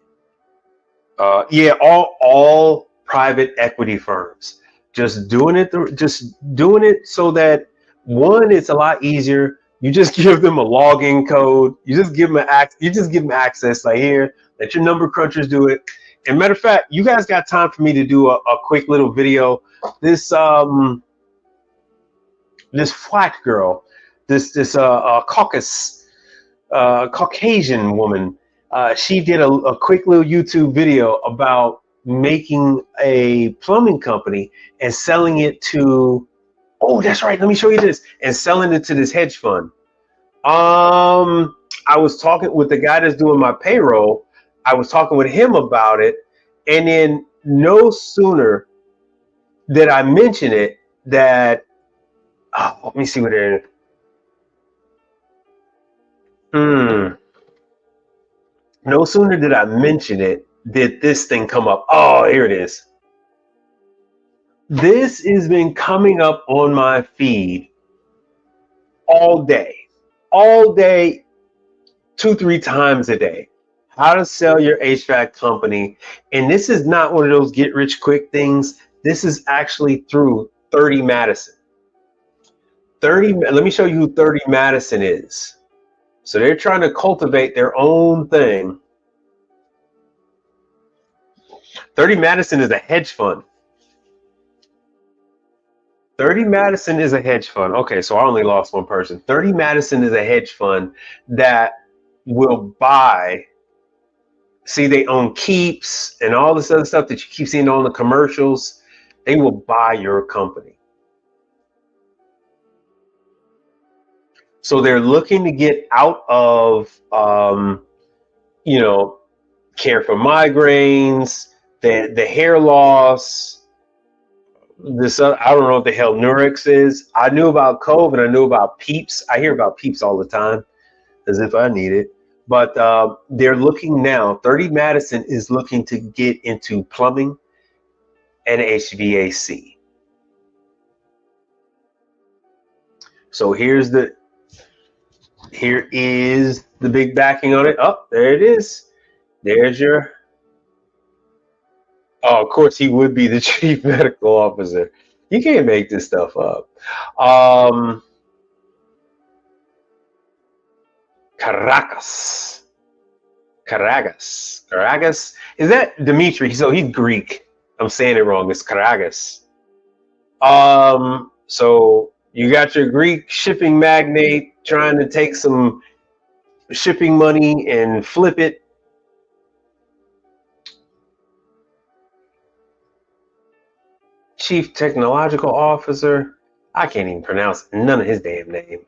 Yeah, all private equity firms. Just doing it so that one, it's a lot easier. You just give them a login code. You just give them access. Like, here, let your number crunchers do it. And matter of fact, you guys got time for me to do a quick little video. This flat girl, this Caucasian woman, she did a quick little YouTube video about making a plumbing company and selling it to, oh, that's right, let me show you this, and selling it to this hedge fund. I was talking with the guy that's doing my payroll. I was talking with him about it, and then no sooner did I mention it that, oh, let me see what it is. No sooner did I mention it, did this thing come up. Oh, here it is. This has been coming up on my feed all day, 2-3 times a day. How to sell your HVAC company. And this is not one of those get rich quick things. This is actually through 30 Madison. Let me show you who 30 Madison is. So they're trying to cultivate their own thing. 30 Madison is a hedge fund. 30 Madison is a hedge fund. Okay, so I only lost one person. 30 Madison is a hedge fund that will buy. See, they own Keeps and all this other stuff that you keep seeing on the commercials. They will buy your company. So they're looking to get out of, care for migraines, the hair loss. This I don't know what the hell Nurex is. I knew about Cove and I knew about Peeps. I hear about Peeps all the time, as if I need it. But they're looking now. 30 Madison is looking to get into plumbing and HVAC. So here is the big backing on it. Oh, there it is. There's your. Oh, of course, he would be the chief medical officer. You can't make this stuff up. Caracas. Is that Dimitri? So he's Greek. I'm saying it wrong. It's Caracas. So you got your Greek shipping magnate trying to take some shipping money and flip it. Chief Technological Officer. I can't even pronounce none of his damn name.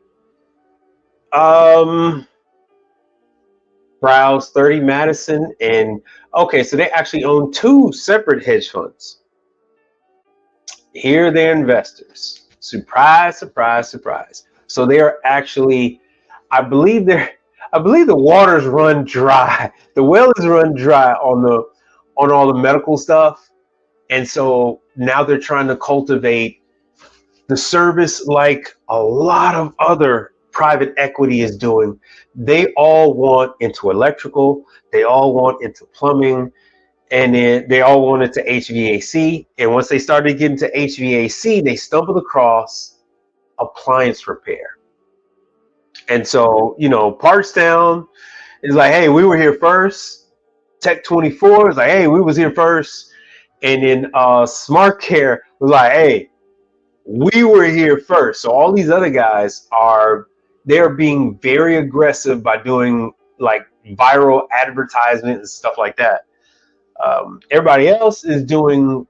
Browse 30 Madison, and okay, so they actually own 2 separate hedge funds. Here are their investors. Surprise, surprise, surprise. So they are actually, I believe the waters run dry. The well is run dry on all the medical stuff. And so now they're trying to cultivate the service like a lot of other private equity is doing. They all want into electrical, they all want into plumbing, and then they all want into HVAC. And once they started getting to HVAC, they stumbled across appliance repair. And so, Partstown is like, hey, we were here first. Tech 24 is like, hey, we was here first. And then Smart Care was like, hey, we were here first. So all these other guys they're being very aggressive by doing like viral advertisement and stuff like that. Everybody else is doing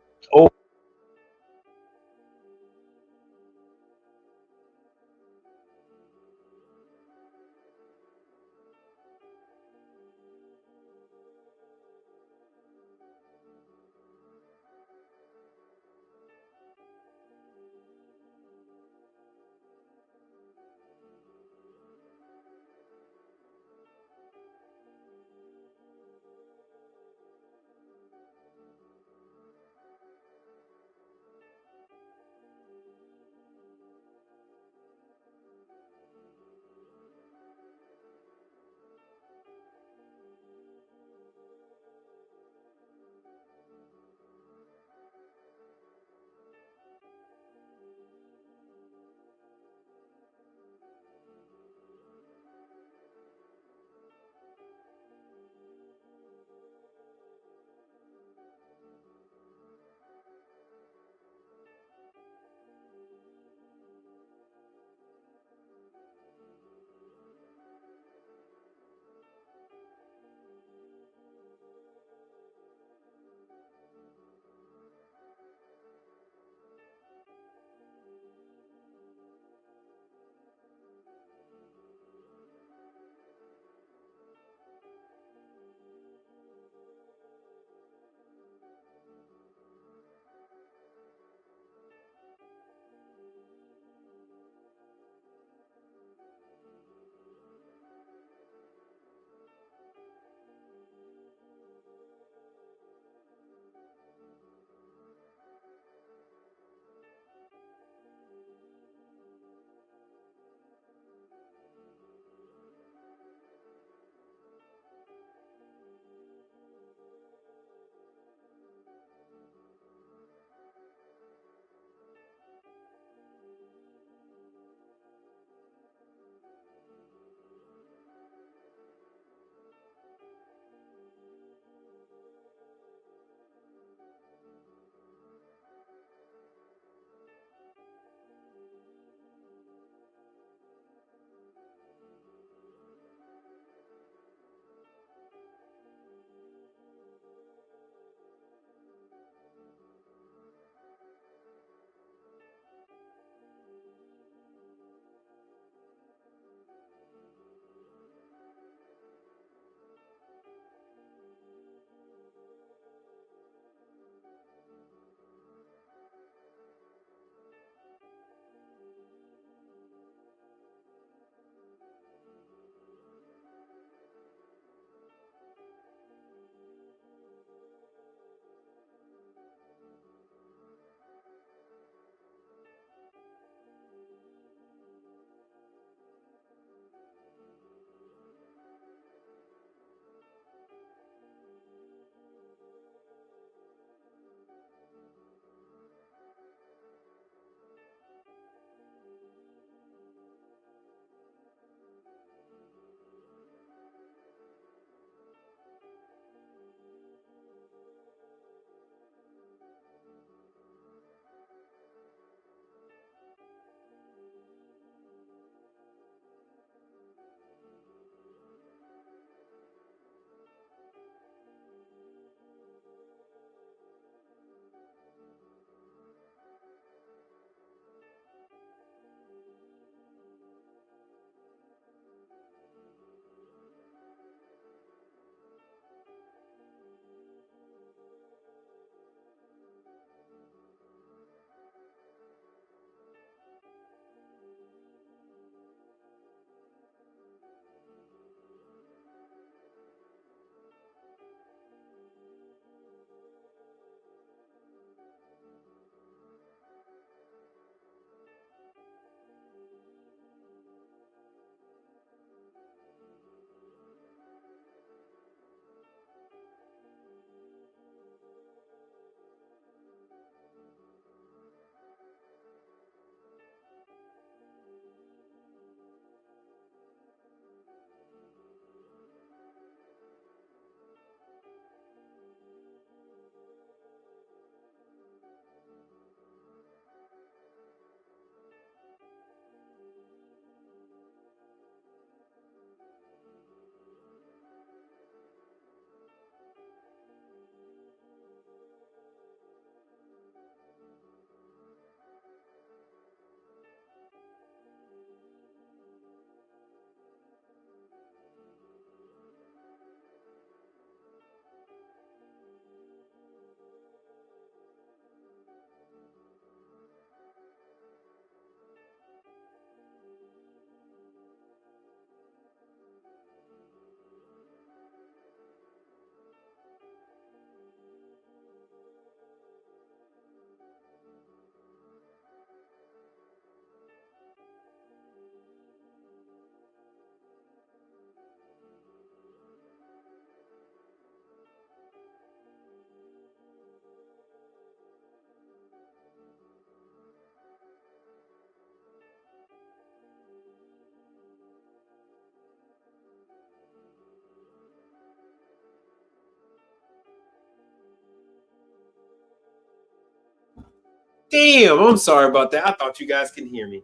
Damn, I'm sorry about that. I thought you guys can hear me.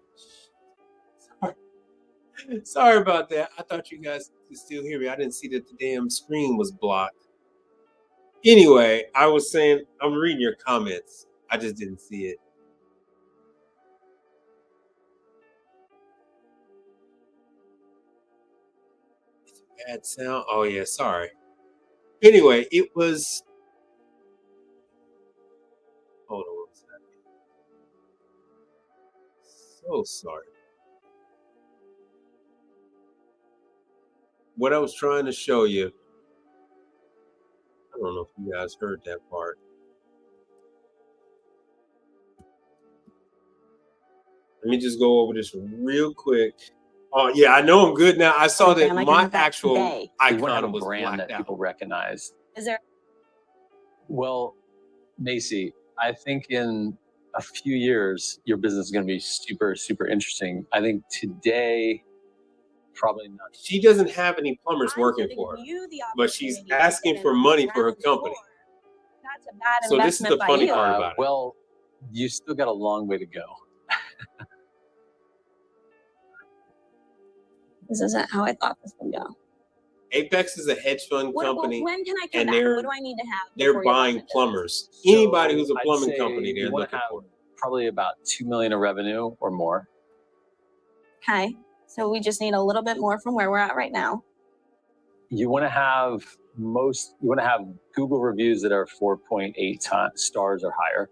Sorry about that. I thought you guys could still hear me. I didn't see that the damn screen was blocked. Anyway, I was saying, I'm reading your comments. I just didn't see it. It's a bad sound. Oh, yeah, sorry. Anyway, it was... Hold on one second. So sorry. What I was trying to show you, I don't know if you guys heard that part. Let me just go over this real quick. Oh, yeah, I know I'm good now. I saw that my actual icon was brand blacked that out. people recognize. Is there? Well, Macy, I think in a few years, your business is going to be super, super interesting. I think today, probably not. She doesn't have any plumbers working for her, but she's asking for money for her company. That's a bad So this is the investment by funny you. part about it. Well, you still got a long way to go. This isn't how I thought this would go. Apex is a hedge fund company, When can I and come back? What do I need to have? they're before you're buying welcome to plumbers. So Anybody who's a I'd plumbing say company, you they're wanna looking have for. probably about $2 million of revenue or more. Okay, so we just need a little bit more from where we're at right now. You want to have Google reviews that are 4.8 stars or higher.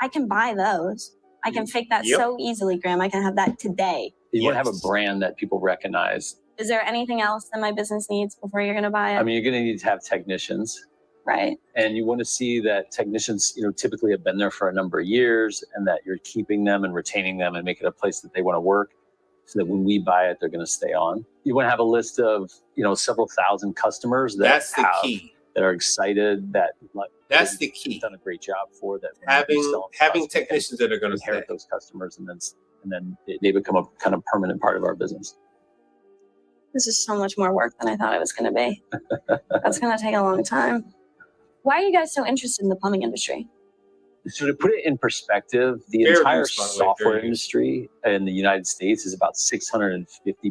I can buy those. I can fake that Yep. so easily, Graham. I can have that today. You want to have a Yes. brand that people recognize. Is there anything else that my business needs before you're going to buy it? I mean, you're going to need to have technicians, right. and you want to see that technicians, typically have been there for a number of years, and that you're keeping them and retaining them and make it a place that they want to work, so that when we buy it, they're going to stay on. You want to have a list of, several thousand customers That's the key. that are excited, That's the key. done a great job for that. Having technicians that are going to stay. inherit those customers, and then they become a kind of permanent part of our business. This is so much more work than I thought it was going to be. That's going to take a long time. Why are you guys so interested in the plumbing industry? So to put it in perspective, the Fair entire use, by the way, software fair use. industry in the United States is about $650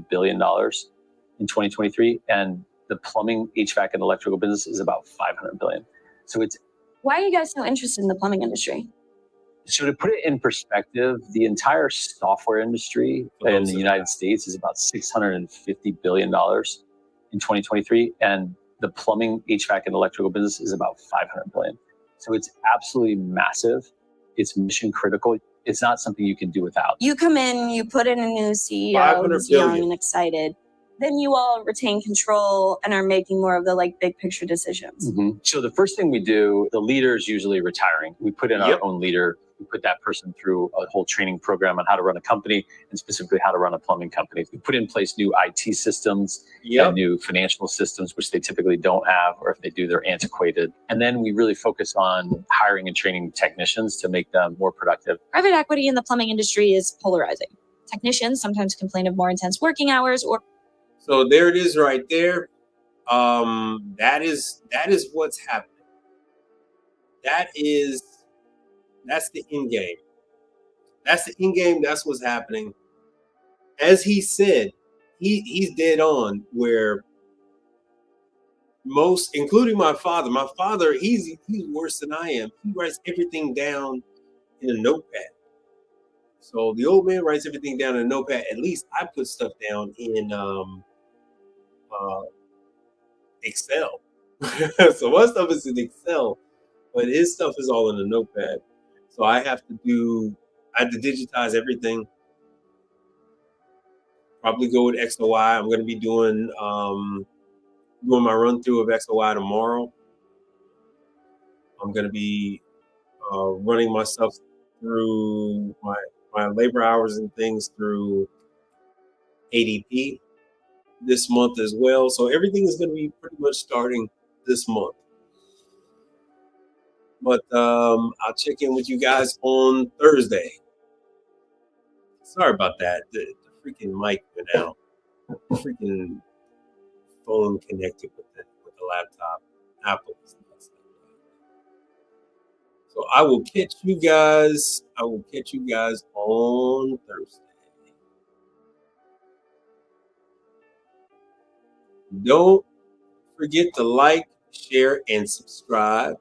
billion in 2023, and the plumbing, HVAC, and electrical business is about $500 billion. So Why are you guys so interested in the plumbing industry? to put it in perspective, the entire software industry in the United States is about $650 billion in 2023, and the plumbing, HVAC, and electrical business is about $500 billion. So it's absolutely massive. It's mission critical. It's not something you can do without. You come in, you put in a new CEO 500 who's young billion. and excited. Then you all retain control and are making more of the big picture decisions. Mhm. So the first thing we do, the leader is usually retiring. We put in Yep. our own leader. We put that person through a whole training program on how to run a company, and specifically how to run a plumbing company. We put in place new IT systems Yep. and new financial systems, which they typically don't have, or if they do, they're antiquated. And then we really focus on hiring and training technicians to make them more productive. Private equity in the plumbing industry is polarizing. Technicians sometimes complain of more intense working hours or So there it is right there. That is what's happening. That's the end game. That's the end game. That's what's happening. As he said, he's dead on, where most, including my father, he's worse than I am. He writes everything down in a notepad. So the old man writes everything down in a notepad. At least I put stuff down in Excel. So my stuff is in Excel, but his stuff is all in a notepad. So I have to digitize everything. Probably go with XOI. I'm going to be doing my run through of XOI tomorrow. I'm going to be running my stuff through my labor hours and things through ADP this month as well. So everything is going to be pretty much starting this month. But I'll check in with you guys on Thursday. Sorry about that. The freaking mic went out. The freaking phone connected with the laptop. Apple is nuts like that. So I will catch you guys. I will catch you guys on Thursday. Don't forget to like, share, and subscribe.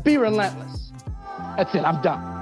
Be relentless. That's it, I'm done.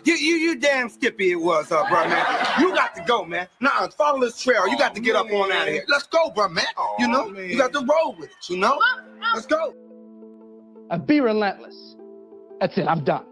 You damn skippy it was, bro, man. You got to go, man. Nah, follow this trail. You got to get up on out of here. Let's go, bro, man. You know, you got to roll with it, you know? Let's go. Be relentless. That's it, I'm done.